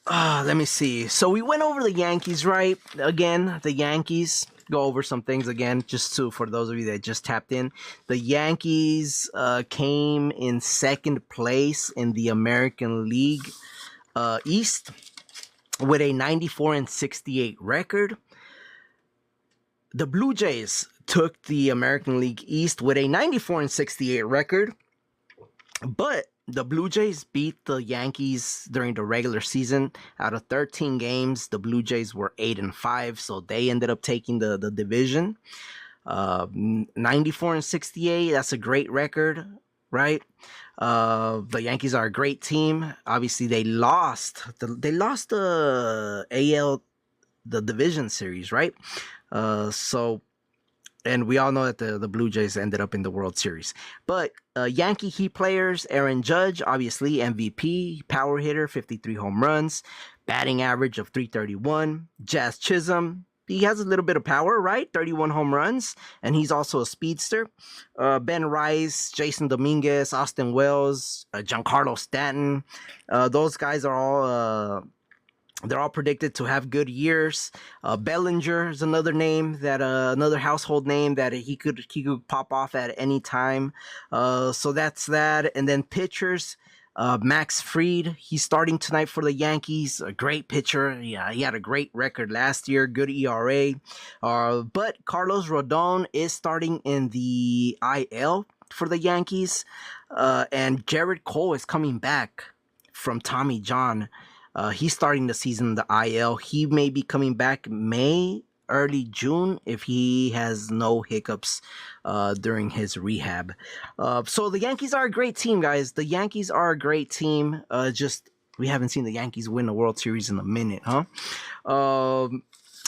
let me see. So we went over the Yankees, right? Again, the Yankees. Go over some things again, just for those of you that just tapped in. The Yankees came in second place in the American League East. with a 94-68 record. The Blue Jays took the American League East with a 94-68 record, but the Blue Jays beat the Yankees during the regular season. Out of 13 games, the Blue Jays were 8-5, so they ended up taking the division. 94-68, that's a great record, right? The Yankees are a great team. Obviously, they lost the AL, the division series, right? And we all know that the Blue Jays ended up in the World Series. But Yankee Heat players, Aaron Judge, obviously MVP, power hitter, 53 home runs, batting average of 331. Jazz Chisholm, he has a little bit of power, right? 31 home runs, and he's also a speedster. Ben Rice, Jason Dominguez, Austin Wells, Giancarlo Stanton. Those guys are all... they're all predicted to have good years. Bellinger is another name that another household name that he could pop off at any time. So that's that. And then pitchers, Max Fried, he's starting tonight for the Yankees. A great pitcher. Yeah, he had a great record last year. Good ERA. But Carlos Rodon is starting in the IL for the Yankees. And Jared Cole is coming back from Tommy John. He's starting the season in the IL. He may be coming back May, early June, if he has no hiccups during his rehab. So the Yankees are a great team, guys. The Yankees are a great team. Just we haven't seen the Yankees win the World Series in a minute, huh? And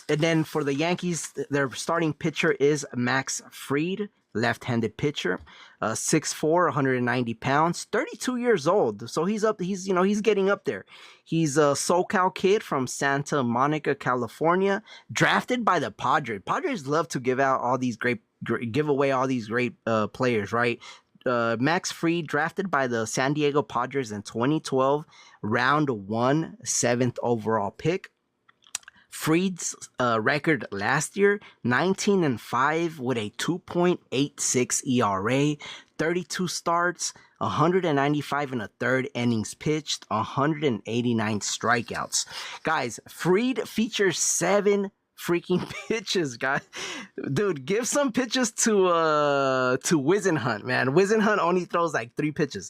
then for the Yankees, their starting pitcher is Max Fried, left-handed pitcher, 6'4", 190 pounds, 32 years old. So he's getting up there. He's a SoCal kid from Santa Monica, California, drafted by the Padres. Padres love to give away all these great players, right? Max Fried, drafted by the San Diego Padres in 2012, round 1, 7th overall pick. Fried's record last year, 19-5 with a 2.86 ERA, 32 starts, 195 and a third innings pitched, 189 strikeouts. Guys, Fried features 7 freaking pitches, guys. Dude, give some pitches to Wizenhunt, man. Wizenhunt only throws like 3 pitches.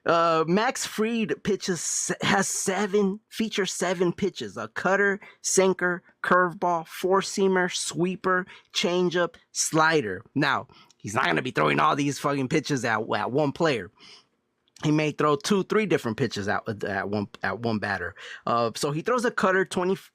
Max Fried features 7 pitches: a cutter, sinker, curveball, four-seamer, sweeper, changeup, slider. Now, he's not going to be throwing all these fucking pitches at one player. He may throw 2-3 different pitches out at one batter. So he throws a cutter.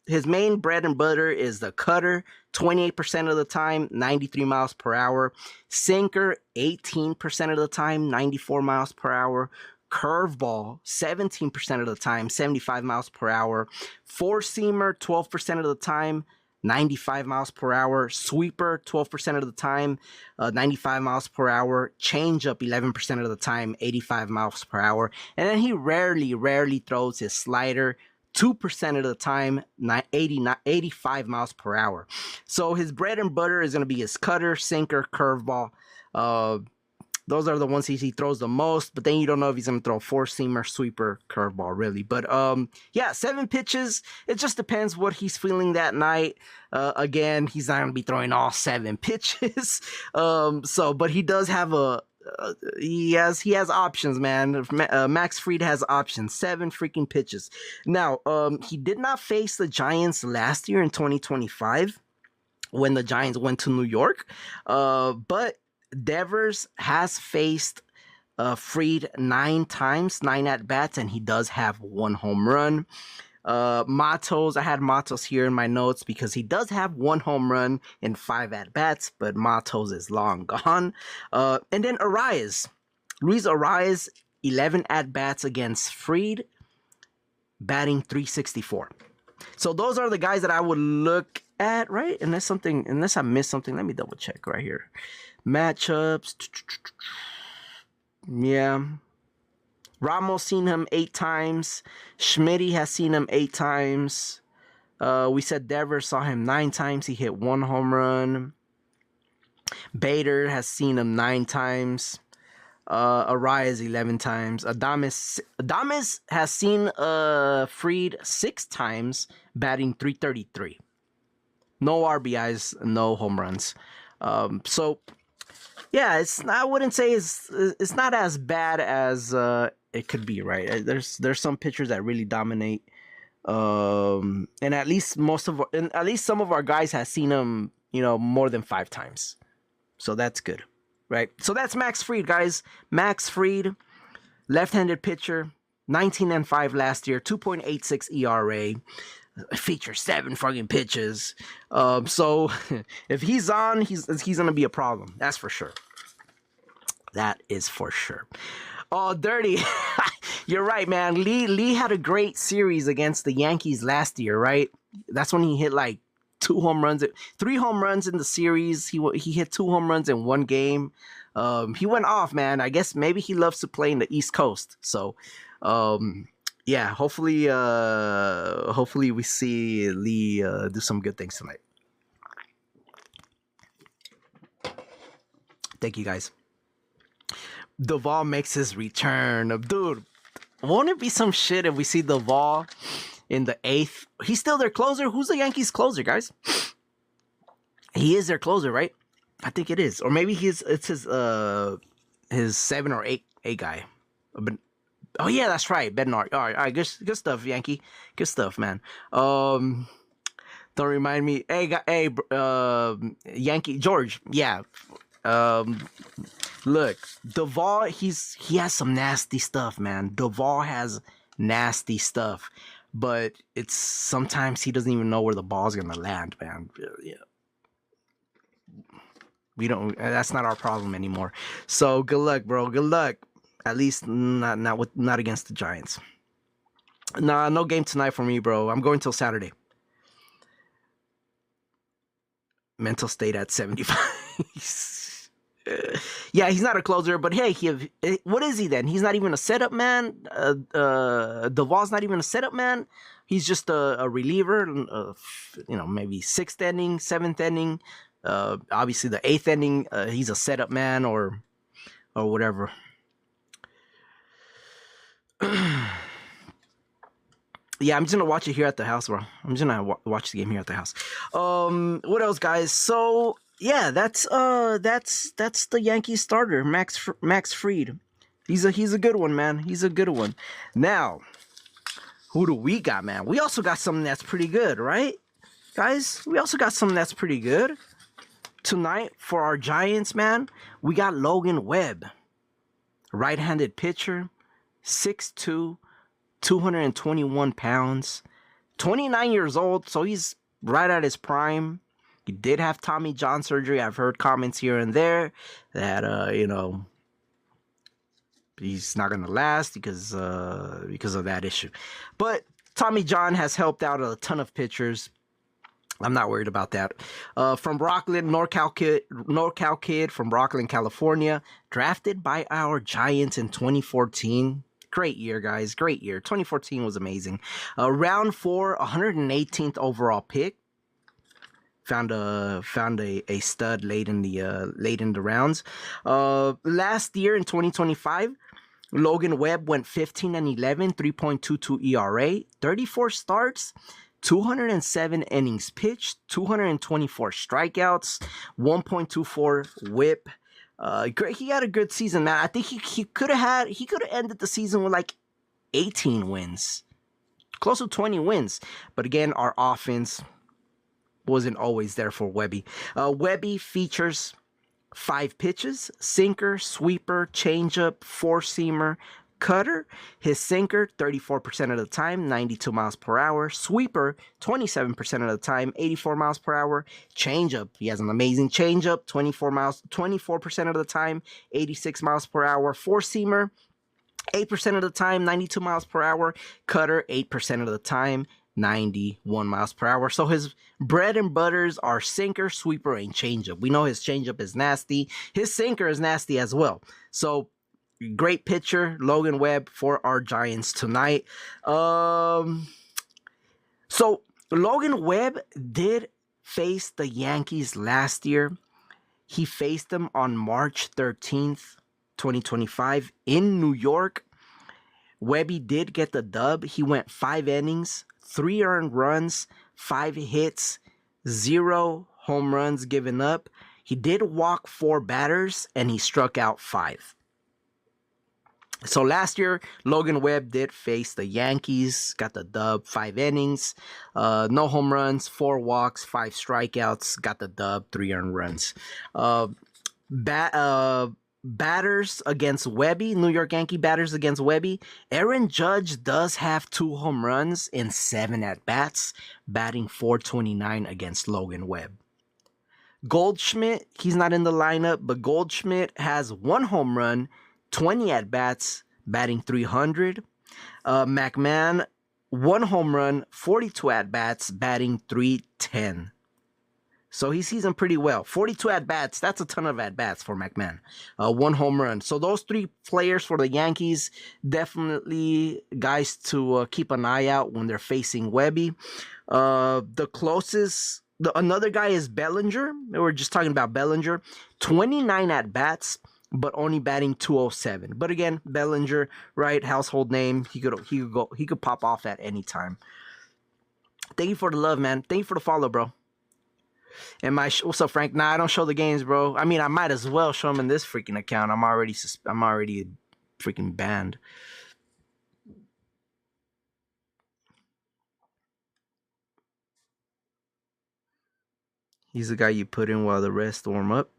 His main bread and butter is the cutter, 28% of the time, 93 miles per hour. Sinker, 18% of the time, 94 miles per hour. Curveball, 17% of the time, 75 miles per hour. Four-seamer, 12% of the time, 95 miles per hour. Sweeper, 12% of the time, 95 miles per hour. Changeup, 11% of the time, 85 miles per hour. And then he rarely throws his slider, 2% of the time, 85 miles per hour. So his bread and butter is going to be his cutter, sinker, curveball. Those are the ones he throws the most, but then you don't know if he's going to throw four-seamer, sweeper, curveball, really. But, yeah, 7 pitches. It just depends what he's feeling that night. Again, he's not going to be throwing all 7 pitches. But he does have he has options, man. Max Fried has options. 7 freaking pitches. Now, he did not face the Giants last year in 2025 when the Giants went to New York. But Devers has faced Fried 9 times, 9 at-bats, and he does have 1 home run. Matos, I had Matos here in my notes because he does have 1 home run in 5 at-bats, but Matos is long gone. And then Luis Arias, 11 at-bats against Fried, batting .364. So those are the guys that I would look at, right? Unless I missed something, let me double check right here. Matchups. Yeah. Ramos seen him 8 times. Schmitty has seen him 8 times. We said Devers saw him 9 times. He hit 1 home run. Bader has seen him 9 times. Arias 11 times. Adames has seen Fried 6 times, batting 333. No RBIs, no home runs. So yeah, I wouldn't say it's not as bad as it could be, right? There's some pitchers that really dominate. And at least some of our guys has seen him, more than 5 times. So that's good, right? So that's Max Fried, guys. Max Fried, left-handed pitcher, 19-5 last year, 2.86 ERA, features 7 fucking pitches. So if he's on, he's gonna be a problem. That's for sure. That is for sure. Oh, dirty. You're right, man. Lee had a great series against the Yankees last year, right? That's when he hit like 3 home runs in the series. He hit 2 home runs in one game. He went off, man. I guess maybe he loves to play in the East Coast. So, yeah, hopefully we see Lee do some good things tonight. Thank you, guys. Duvall makes his return. Dude, won't it be some shit if we see Duvall in the 8th? He's still their closer. Who's the Yankees closer, guys? He is their closer, right? I think it is. Or maybe it's his 7 or 8 guy. But oh yeah, that's right. Bednar. All right, good stuff, Yankee. Good stuff, man. Don't remind me. Hey, Yankee George. Yeah. Look, Duvall, he has some nasty stuff, man. Duvall has nasty stuff, but it's sometimes he doesn't even know where the ball's gonna land, man. Yeah. We don't. That's not our problem anymore. So good luck, bro. Good luck. At least not against the Giants. Nah, no game tonight for me, bro. I'm going till Saturday. Mental state at 75. Yeah, he's not a closer, but hey, what is he then? He's not even a setup man. Duvall's not even a setup man. He's just a reliever. Maybe 6th inning, 7th inning. Obviously, the 8th inning, he's a setup man or whatever. Yeah, I'm just gonna watch it here at the house, bro. I'm just gonna watch the game here at the house. What else, guys? So yeah, that's the Yankees starter, Max Fried. He's a good one, man. He's a good one. Now, who do we got, man? We also got something that's pretty good, right, guys? We also got something that's pretty good tonight for our Giants, man. We got Logan Webb, right-handed pitcher, 6'2", 221 pounds, 29 years old, so he's right at his prime. He did have Tommy John surgery. I've heard comments here and there that he's not gonna last because of that issue. But Tommy John has helped out a ton of pitchers. I'm not worried about that. From Rockland, NorCal kid from Rockland, California, drafted by our Giants in 2014. Great year, guys. Great year. 2014 was amazing. Round 4, 118th overall pick. Found a stud late in the rounds. Last year in 2025, Logan Webb went 15-11, 3.22 ERA, 34 starts, 207 innings pitched, 224 strikeouts, 1.24 WHIP. Great. He had a good season, man. I think he could have ended the season with like 18 wins, close to 20 wins. But again, our offense wasn't always there for Webby. Webby features 5 pitches: sinker, sweeper, changeup, 4-seamer, cutter. His sinker 34% of the time, 92 miles per hour. Sweeper 27% of the time, 84 miles per hour. Changeup, he has an amazing changeup, 24% of the time, 86 miles per hour. 4-seamer 8% of the time, 92 miles per hour. Cutter 8% of the time, 91 miles per hour. So his bread and butters are sinker, sweeper, and changeup. We know his changeup is nasty. His sinker is nasty as well. So great pitcher, Logan Webb, for our Giants tonight. So Logan Webb did face the Yankees last year. He faced them on March 13th. 2025 in New York. Webby did get the dub. He went 5 innings, 3 earned runs, 5 hits, 0 home runs given up. He did walk 4 batters, and he struck out 5. So last year, Logan Webb did face the Yankees, got the dub, 5 innings, no home runs, 4 walks, 5 strikeouts, got the dub, 3 earned runs. Batters against Webby, New York Yankee batters against Webby. Aaron Judge does have 2 home runs in 7 at-bats, batting .429 against Logan Webb. Goldschmidt, he's not in the lineup, but Goldschmidt has 1 home run, 20 at-bats, batting .300. McMahon, 1 home run, 42 at-bats, batting .310. So he's seasoned pretty well. 42 at-bats, that's a ton of at-bats for McMahon. 1 home run. So those 3 players for the Yankees, definitely guys to keep an eye out when they're facing Webby. The closest, another guy is Bellinger. We were just talking about Bellinger. 29 at-bats, but only batting .207. But again, Bellinger, right? Household name. He could pop off at any time. Thank you for the love, man. Thank you for the follow, bro. And what's up, Frank? Nah, I don't show the games, bro. I mean, I might as well show them in this freaking account. I'm already freaking banned. He's the guy you put in while the rest warm up.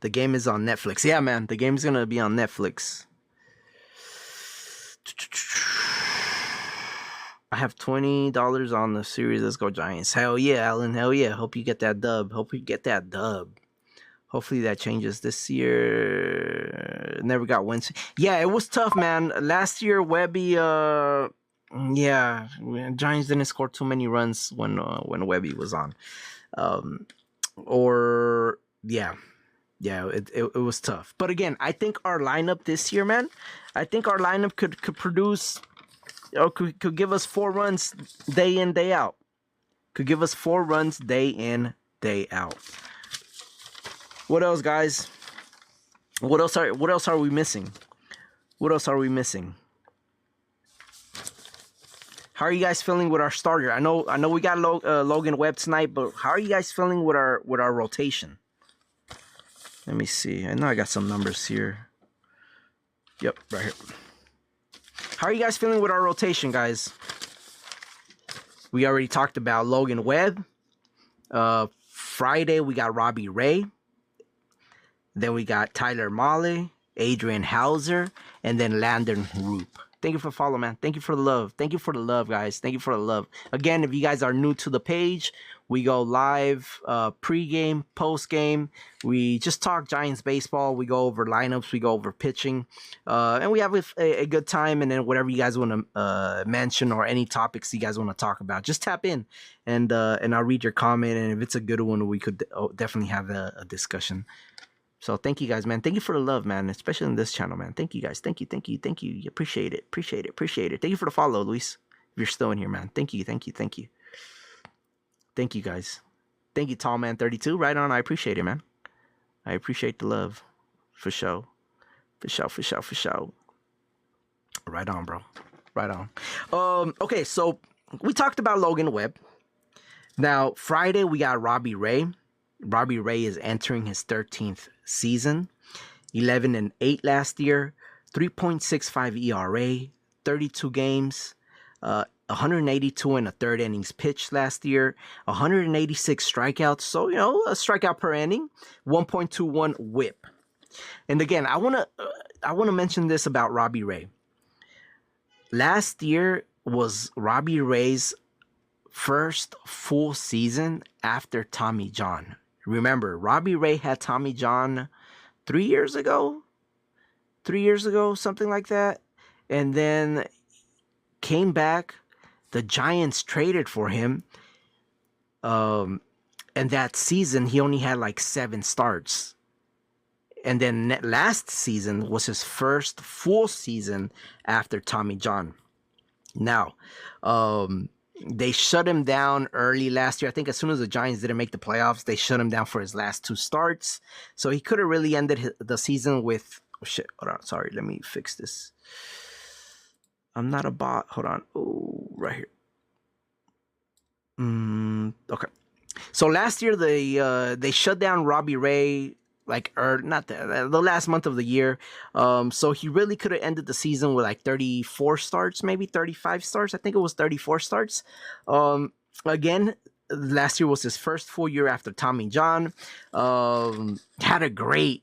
The game is on Netflix. Yeah, man. The game's going to be on Netflix. I have $20 on the series. Let's go Giants. Hell yeah, Alan. Hell yeah. Hope you get that dub. Hopefully that changes this year. Never got wins. Yeah, it was tough, man. Last year, Webby, yeah, Giants didn't score too many runs when Webby was on. Yeah, it was tough. But again, I think our lineup this year, man, I think our lineup could produce, could give us 4 runs day in, day out. Could give us 4 runs day in, day out. What else, guys? What else are we missing? What else are we missing? How are you guys feeling with our starter? I know we got Logan Webb tonight, but how are you guys feeling with our rotation? Let me see. I know I got some numbers here. Yep, right here. How are you guys feeling with our rotation, guys? We already talked about Logan Webb. Friday, we got Robbie Ray. Then we got Tyler Mahle, Adrian Hauser, and then Landon Roop. Thank you for following, man. Thank you for the love. Thank you for the love, guys. Thank you for the love. Again, if you guys are new to the page, we go live pre-game, post-game. We just talk Giants baseball. We go over lineups. We go over pitching. And we have a good time. And then whatever you guys want to mention or any topics you guys want to talk about, just tap in. And I'll read your comment. And if it's a good one, we could definitely have a discussion. So thank you guys, man. Thank you for the love, man, especially in this channel, man. Thank you guys. Thank you. Appreciate it. Thank you for the follow, Luis. If you're still in here, man. Thank you. Thank you, guys. Thank you, Tall Man 32. Right on. I appreciate it, man. I appreciate the love. For sure. Right on, bro. Right on. Okay, so we talked about Logan Webb. Now, Friday, we got Robbie Ray. Robbie Ray is entering his 13th season. 11-8 last year. 3.65 ERA. 32 games. 182 in the third innings pitched last year. 186 strikeouts. So, a strikeout per inning. 1.21 whip. And again, I want to mention this about Robbie Ray. Last year was Robbie Ray's first full season after Tommy John. Remember, Robbie Ray had Tommy John 3 years ago, something like that. And then came back. The Giants traded for him. And that season, he only had like 7 starts. And then last season was his first full season after Tommy John. Now, They shut him down early last year. I think as soon as the Giants didn't make the playoffs, they shut him down for his last 2 starts. So he could have really ended the season with. Oh shit! Hold on. Sorry. Let me fix this. I'm not a bot. Hold on. Oh, right here. Okay. So last year they shut down Robbie Ray, like, or not the last month of the year. So he really could have ended the season with like 34 starts, maybe 35 starts. I think it was 34 starts. Again, last year was his first full year after Tommy John. Robbie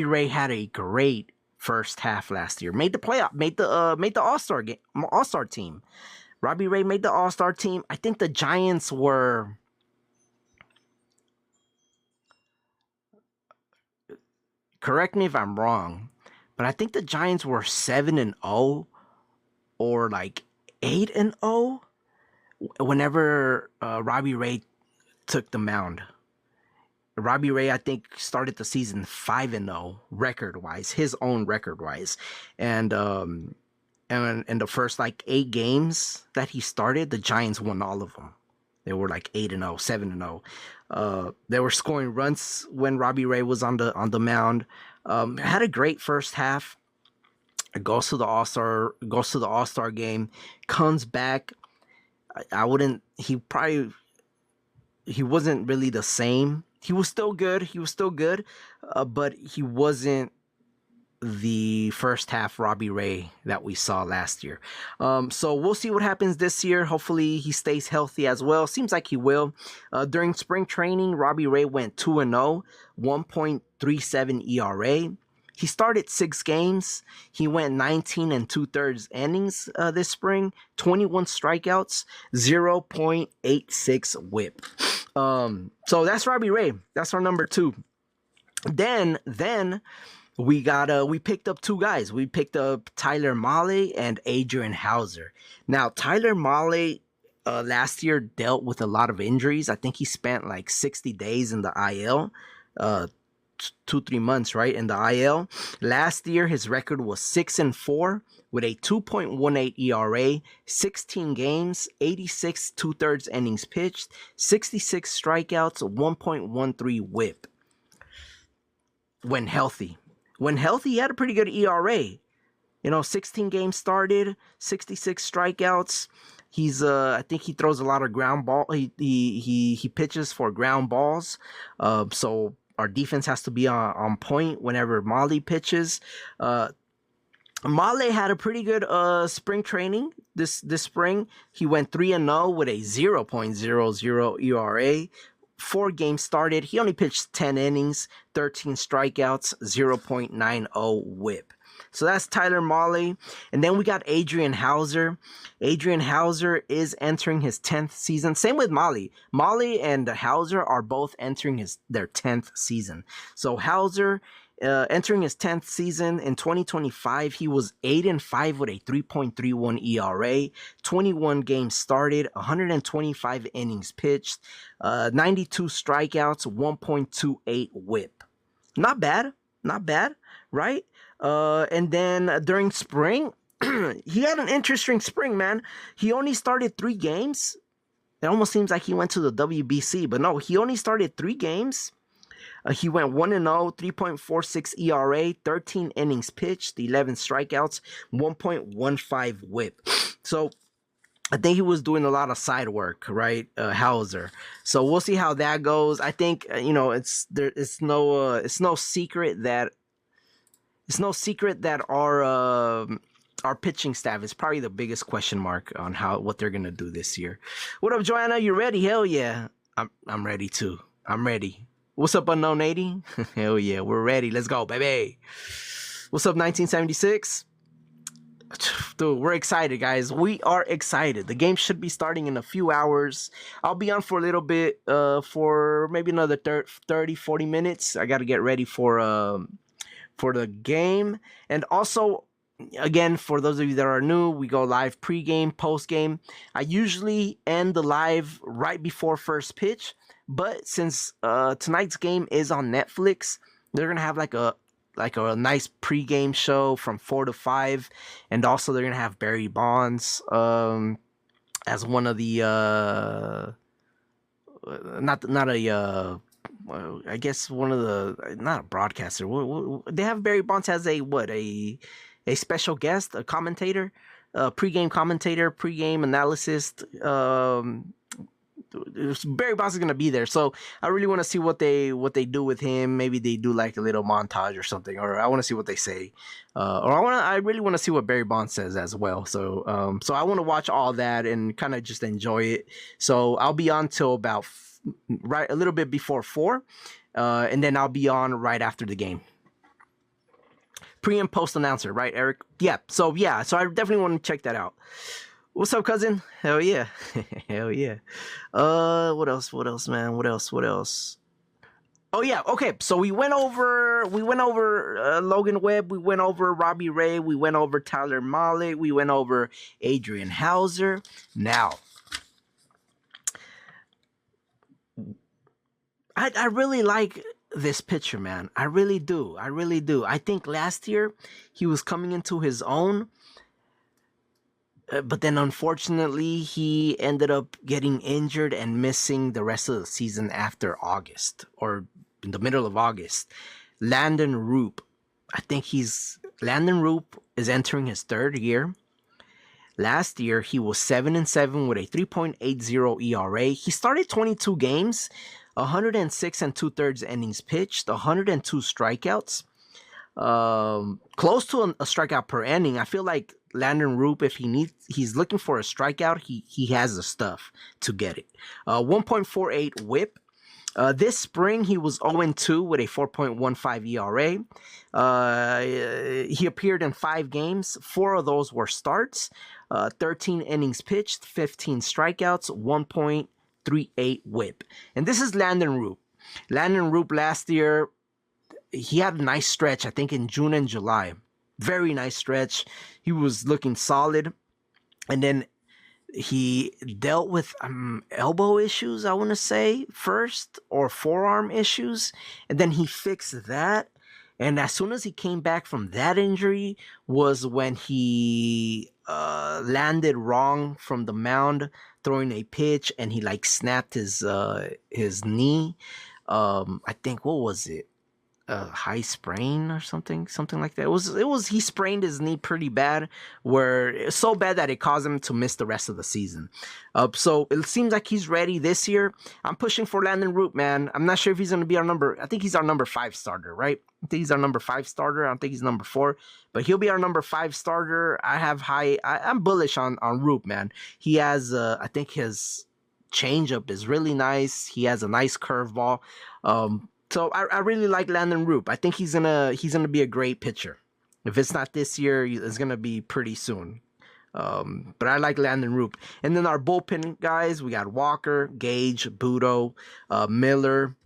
Ray had a great first half last year. Made the playoff, made the All-Star game, All-Star team. Robbie Ray made the All-Star team. I think the Giants were. Correct me if I'm wrong, but I think the Giants were 7-0 or like 8-0 whenever Robbie Ray took the mound. Robbie Ray, I think, started the season 5-0 record-wise, his own record-wise, and in the first like 8 games that he started, the Giants won all of them. They were like 8-0, 7-0. They were scoring runs when Robbie Ray was on the mound. Had a great first half. Goes to the All-Star game, comes back. I wouldn't. He wasn't really the same. He was still good. But he wasn't the first half Robbie Ray that we saw last year. So we'll see what happens this year. Hopefully he stays healthy as well. Seems like he will. During spring training, Robbie Ray went 2-0, 1.37 ERA. He started 6 games. He went 19 2/3 innings this spring, 21 strikeouts, 0.86 WHIP. So that's Robbie Ray. That's our number 2. Then we picked up 2 guys. We picked up Tyler Mahle and Adrian Hauser. Now, Tyler Mahle last year dealt with a lot of injuries. I think he spent like 60 days in the IL, 2-3 months, right, in the IL. Last year, his record was 6-4 with a 2.18 ERA, 16 games, 86 2/3 innings pitched, 66 strikeouts, 1.13 WHIP. When healthy, he had a pretty good ERA. 16 games started, 66 strikeouts. He's I think he throws a lot of ground ball. He pitches for ground balls. So our defense has to be on point whenever Mahle pitches. Mahle had a pretty good spring training this spring. He went 3-0 with a 0.00 ERA. 4 games started. He only pitched 10 innings, 13 strikeouts, 0.90 WHIP. So that's Tyler Mahle. And then we got Adrian Hauser. Adrian Hauser is entering his 10th season. Same with Mahle. Mahle and Hauser are both entering their 10th season. So Hauser entering his 10th season in 2025, he was 8-5 with a 3.31 ERA, 21 games started, 125 innings pitched, 92 strikeouts, 1.28 WHIP. Not bad, right? And then during spring, he had an interesting spring, man. He only started 3 games. It almost seems like he went to the WBC, but no, he only started 3 games. He went 1-0, 3.46 ERA, 13 innings pitched, 11 strikeouts, 1.15 WHIP. So I think he was doing a lot of side work, right, Hauser. So we'll see how that goes. I think it's no secret that our pitching staff is probably the biggest question mark on what they're gonna do this year. What up, Joanna? You ready? Hell yeah, I'm ready too. I'm ready. What's up, Unknown 80? Hell yeah, we're ready. Let's go, baby. What's up, 1976? Dude, we're excited, guys. We are excited. The game should be starting in a few hours. I'll be on for a little bit, for maybe another 30, 40 minutes. I got to get ready for the game. And also, again, for those of you that are new, we go live pregame, postgame. I usually end the live right before first pitch. But since tonight's game is on Netflix, they're gonna have like a nice pregame show from 4 to 5, and also they're gonna have Barry Bonds as one of the not a I guess one of the, not a broadcaster. They have Barry Bonds as a what, a special guest, a commentator, pregame commentator, pregame analysis. Barry Bonds is gonna be there, so I really want to see what they do with him. Maybe they do like a little montage or something, or I want to see what they say, or I really want to see what Barry Bonds says as well. So I want to watch all that and kind of just enjoy it. So I'll be on till about right a little bit before 4, and then I'll be on right after the game. Pre and post announcer, right, Eric? Yeah. So I definitely want to check that out. What's up, cousin? Hell yeah. Hell yeah. What else, man? What else? Oh yeah, okay. So we went over Logan Webb, we went over Robbie Ray, we went over Tyler Mahle, we went over Adrian Hauser. Now, I really like this pitcher, man. I really do. I think last year he was coming into his own. But then, unfortunately, he ended up getting injured and missing the rest of the season after August, or in the middle of August. Landon Roop. Landon Roop is entering his 3rd year. Last year, he was 7-7 with a 3.80 ERA. He started 22 games, 106 2/3 innings pitched, 102 strikeouts. Close to a strikeout per inning. I feel like Landon Roop, if he's looking for a strikeout, he has the stuff to get it. 1.48 whip. This spring, he was 0-2 with a 4.15 ERA. He appeared in 5 games. 4 of those were starts. 13 innings pitched, 15 strikeouts, 1.38 whip. And this is Landon Roop. Landon Roop last year, he had a nice stretch, I think, in June and July. Very nice stretch. He was looking solid. And then he dealt with elbow issues, I want to say, first, or forearm issues. And then he fixed that. And as soon as he came back from that injury was when he landed wrong from the mound, throwing a pitch, and he like snapped his knee. I think, what was it? A high sprain or something like that. It was he sprained his knee pretty bad, where it's so bad that it caused him to miss the rest of the season. So it seems like he's ready this year. I'm pushing for Landon Roop, man. I'm not sure if he's going to be I think he's our number 5 starter, right? I think he's our number 5 starter. I don't think he's number 4, but he'll be our number 5 starter. I'm bullish on Roop, man. He has I think his changeup is really nice. He has a nice curveball. So I really like Landon Roop. I think he's gonna be a great pitcher. If it's not this year, it's gonna be pretty soon. But I like Landon Roop. And then our bullpen guys, we got Walker, Gage, Budo, Miller.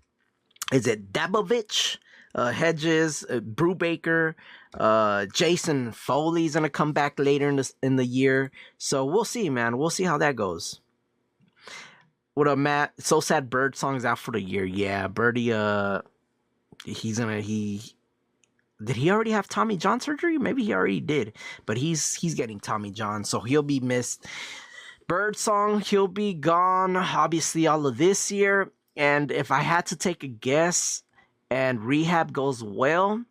Is it Dabovich? Hedges, Brubaker, Jason Foley's gonna come back later in the year. So we'll see, man. We'll see how that goes. What up, Matt? So sad Bird song's out for the year. Yeah, Birdie, did he already have Tommy John surgery? Maybe he already did, but he's getting Tommy John, so he'll be missed. Bird song, he'll be gone, obviously, all of this year. And if I had to take a guess and rehab goes well,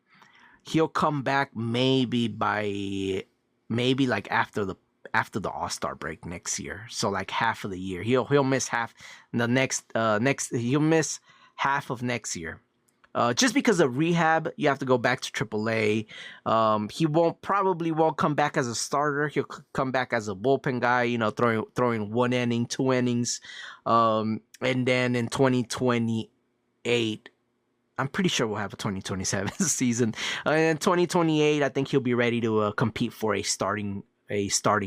he'll come back maybe like after the All-Star break next year. So like half of the year. He'll miss half he'll miss half of next year. Just because of rehab, you have to go back to AAA. He probably won't come back as a starter. He'll come back as a bullpen guy, throwing 1 inning, 2 innings. And then in 2028, I'm pretty sure we'll have a 2027 season. And in 2028, I think he'll be ready to compete for a starting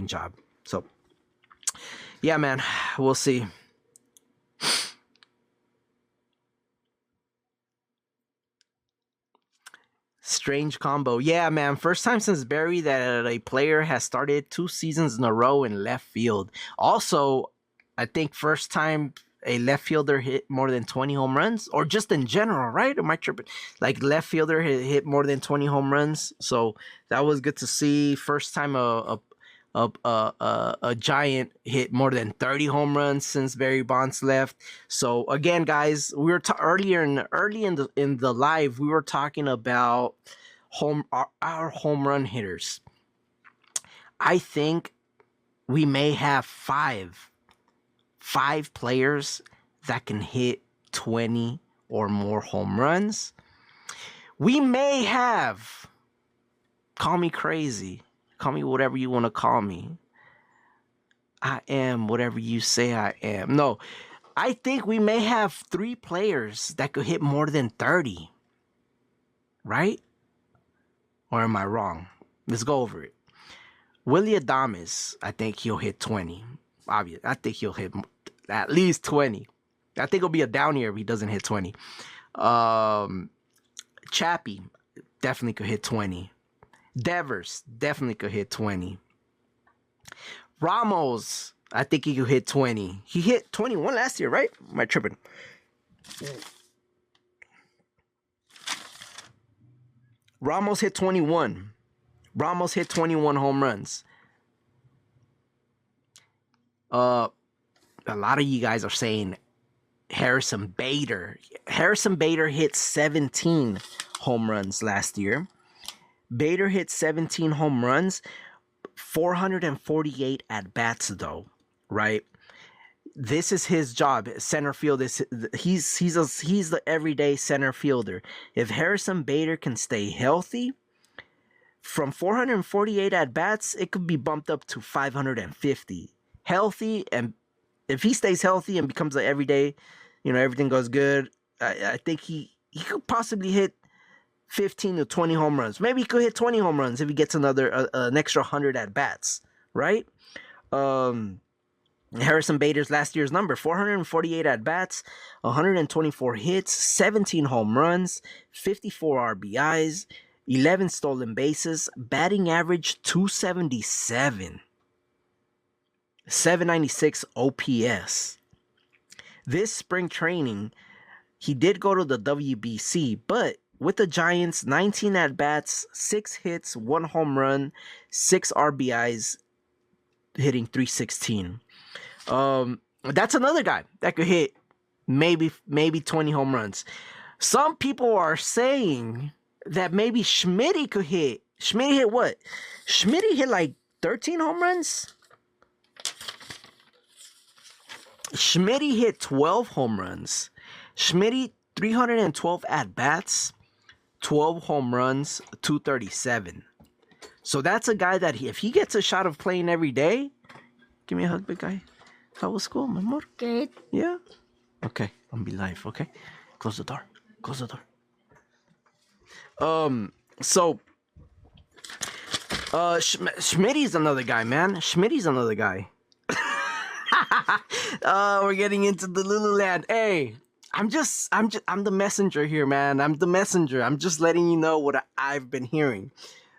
job. So yeah, man, we'll see. Strange combo. Yeah, man, first time since Barry that a player has started 2 seasons in a row in left field. Also, I think first time a left fielder hit more than 20 home runs, or just in general, right? Am I tripping? Like left fielder hit more than 20 home runs. So that was good to see. First time a a Giant hit more than 30 home runs since Barry Bonds left. So again, guys, we were early in the live, we were talking about our home run hitters. I think we may have five players that can hit 20 or more home runs. We may have, call me crazy, call me whatever you want to call me. I am whatever you say I am. No, I think we may have 3 players that could hit more than 30. Right? Or am I wrong? Let's go over it. Willie Adames, I think he'll hit 20. Obvious. I think he'll hit at least 20. I think it'll be a down year if he doesn't hit 20. Chappie definitely could hit 20. Devers definitely could hit 20. Ramos, I think he could hit 20. He hit 21 last year, right? Am I tripping? Ramos hit 21. Ramos hit 21 home runs. A lot of you guys are saying Harrison Bader. Harrison Bader hit 17 home runs last year. Bader hit 17 home runs, 448 at bats though, right? This is his job. Center field is he's the everyday center fielder. If Harrison Bader can stay healthy, from 448 at bats, it could be bumped up to 550. Healthy, and if he stays healthy and becomes an everyday, everything goes good, I think he could possibly hit 15 to 20 home runs. Maybe he could hit 20 home runs if he gets an extra 100 at bats, right? Harrison Bader's last year's number, 448 at bats, 124 hits, 17 home runs, 54 RBIs, 11 stolen bases, batting average 277, 796 OPS. This spring training, he did go to the WBC, but with the Giants, 19 at bats, 6 hits, 1 home run, 6 RBIs, hitting 316. That's another guy that could hit maybe 20 home runs. Some people are saying that maybe Schmitty could hit. Schmitty hit what? Schmitty hit like 13 home runs. Schmitty hit 12 home runs. Schmitty 312 at bats, 12 home runs, 237. So that's a guy that if he gets a shot of playing every day, give me a hug, big guy. How was school, my amor? Good. Yeah? Okay, I'm gonna be live, okay? Close the door. Close the door. Schmitty's another guy, man. Schmitty's another guy. We're getting into the Lululand. Hey, I'm the messenger here, man. I'm the messenger. I'm just letting you know what I've been hearing.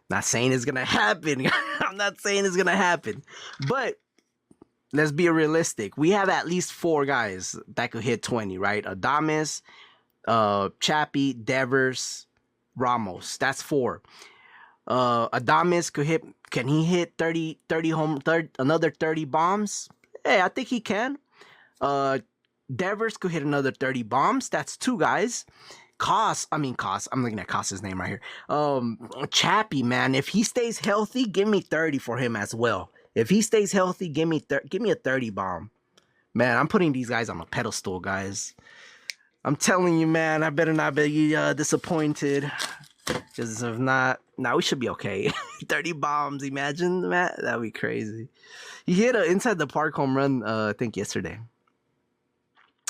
Not saying it's gonna happen. I'm not saying it's gonna happen. But let's be realistic. We have at least 4 guys that could hit 20, right? Adames, Chappie, Devers, Ramos. That's 4. Adames could hit. Can he hit 30 another 30 bombs? Hey, I think he can. Devers could hit another 30 bombs. That's 2 guys. Koss. I'm looking at Koss's name right here. Chappie, man, if he stays healthy, give me 30 for him as well. If he stays healthy, give me a 30 bomb. Man, I'm putting these guys on a pedestal, guys. I'm telling you, man, I better not be disappointed. Because if not, we should be okay. 30 bombs, imagine, man. That'd be crazy. He hit an inside the park home run, I think, yesterday.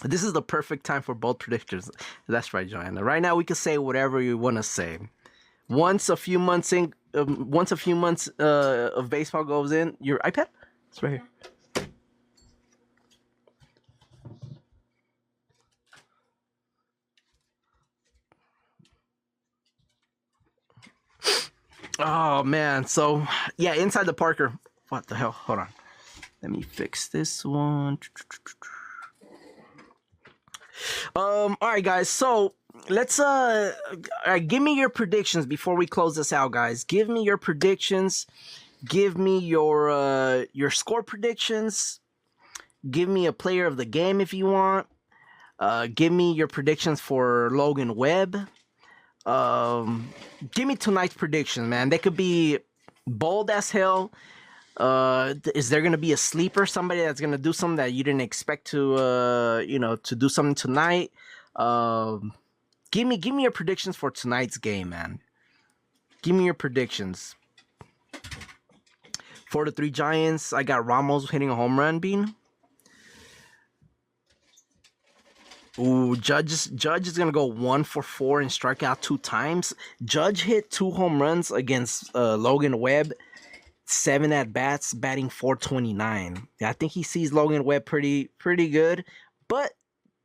This is the perfect time for both predictions. That's right, Joanna. Right now, we can say whatever you want to say. Once a few months of baseball goes in, your iPad? It's right here. Oh man, so yeah, inside the Parker. What the hell? Hold on. Let me fix this one. All right, guys. So let's give me your predictions before we close this out, guys. Give me your predictions. Give me your score predictions. Give me a player of the game if you want. Give me your predictions for Logan Webb. Give me tonight's predictions, man. They could be bold as hell. Is there gonna be a sleeper, somebody that's gonna do something that you didn't expect to, to do something tonight? Give me your predictions for tonight's game, man. Give me your predictions. 4-3 Giants. I got Ramos hitting a home run, Bean. Ooh, Judge is gonna go 1-for-4 and strike out 2 times. Judge hit 2 home runs against Logan Webb. 7 at bats, batting .429. I think he sees Logan Webb pretty good, but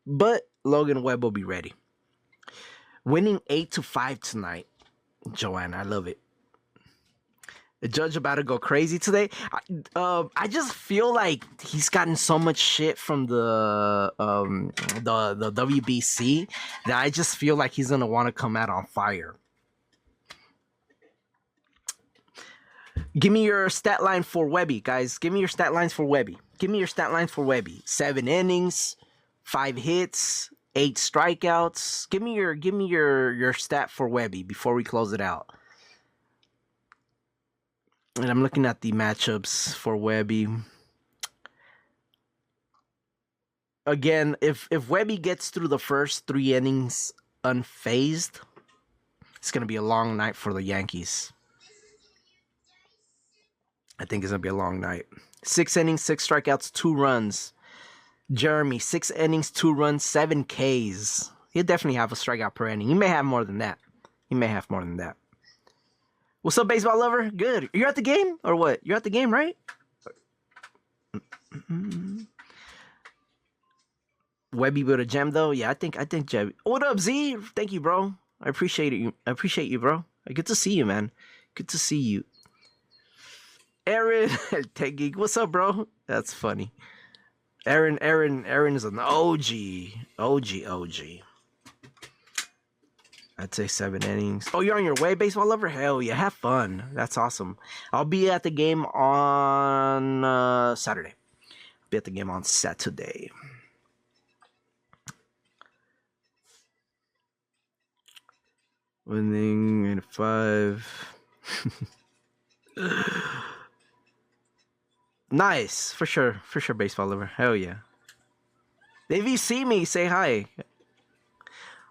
Logan Webb will be ready. Winning 8-5 tonight, Joanna. I love it. The Judge about to go crazy today. I just feel like he's gotten so much shit from the WBC that I just feel like he's gonna want to come out on fire. Give me your stat line for Webby, guys. Give me your stat lines for Webby. 7 innings, 5 hits, 8 strikeouts. Give me your stat for Webby before we close it out. And I'm looking at the matchups for Webby. Again, if Webby gets through the first 3 innings unfazed, it's gonna be a long night for the Yankees. I think it's gonna be a long night. 6 innings, 6 strikeouts, 2 runs. Jeremy, 6 innings, 2 runs, 7 Ks. He'll definitely have a strikeout per inning. He may have more than that. What's up, baseball lover? Good. You're at the game or what? You're at the game, right? Webby with a gem though. Yeah, I think Jeb. What up, Z? Thank you, bro. I appreciate it. I appreciate you, bro. Good to see you, man. Good to see you. Aaron, Tech Geek. What's up, bro? That's funny. Aaron is an OG. I'd say 7 innings. Oh, you're on your way, baseball lover? Hell yeah, have fun. That's awesome. I'll be at the game on Saturday. Winning 8-5. Nice, for sure, baseball lover. Hell yeah. If you see me, say hi.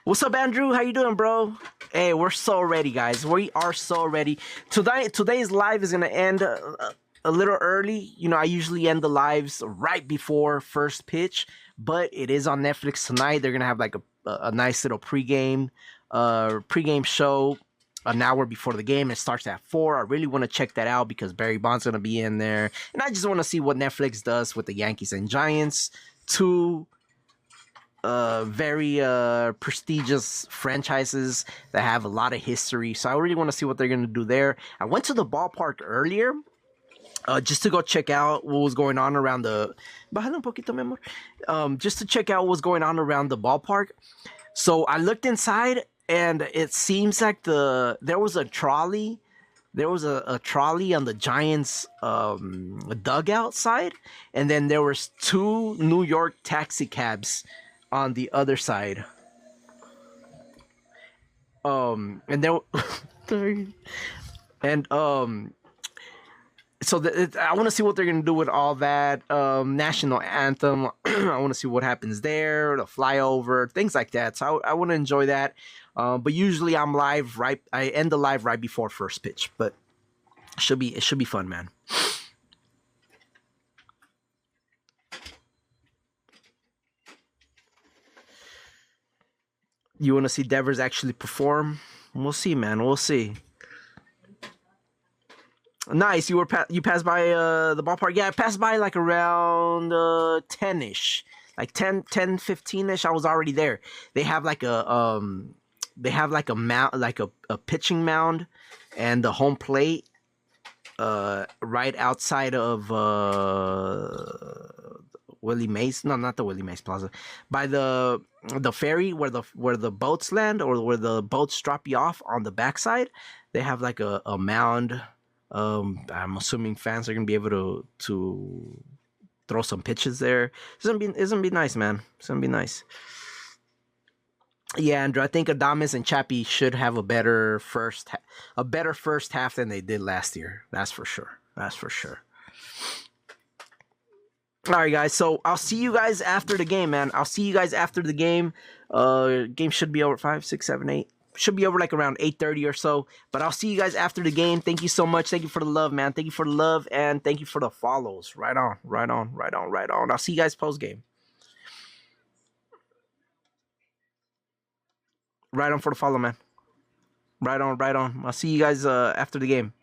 What's up, Andrew? How you doing, bro? Hey, we're so ready, guys. We are so ready. Today's live is gonna end a little early. You know, I usually end the lives right before first pitch, but it is on Netflix tonight. They're gonna have like a nice little pregame show an hour before the game. It starts at 4. I really want to check that out because Barry Bonds gonna be in there, and I just want to see what Netflix does with the Yankees and Giants. 2 very prestigious franchises that have a lot of history, so I really want to see what they're gonna do there. I went to the ballpark earlier just to go check out what was going on around the just to check out what was going on around the ballpark. So I looked inside, and it seems like there was a trolley. There was a trolley on the Giants dugout side, and then there was 2 New York taxi cabs on the other side. And then and so I want to see what they're gonna do with all that. National anthem. I want to see what happens there. The flyover, things like that. So I want to enjoy that. But usually I'm live right. I end the live right before first pitch. But it should be fun, man. You want to see Devers actually perform? We'll see, man. We'll see. Nice. You passed by the ballpark. Yeah, I passed by like around 10ish, like 10, 15ish. I was already there. They have like a mound, like a pitching mound, and the home plate right outside of Willie Mays. No, not the Willie Mays Plaza. By the ferry where the boats land, or where the boats drop you off on the backside. They have like a mound I'm assuming fans are gonna be able to throw some pitches there. It's gonna be nice, man. It's gonna be nice. Yeah, Andrew. I think Adames and Chappie should have a better first half than they did last year. That's for sure. That's for sure. All right, guys. So I'll see you guys after the game, man. I'll see you guys after the game. Game should be over 5, 6, 7, 8. Should be over like around 8:30 or so. But I'll see you guys after the game. Thank you so much. Thank you for the love, man. Thank you for the love and thank you for the follows. Right on, right on, right on, right on. I'll see you guys post game. Right on for the follow, man. Right on, right on. I'll see you guys after the game.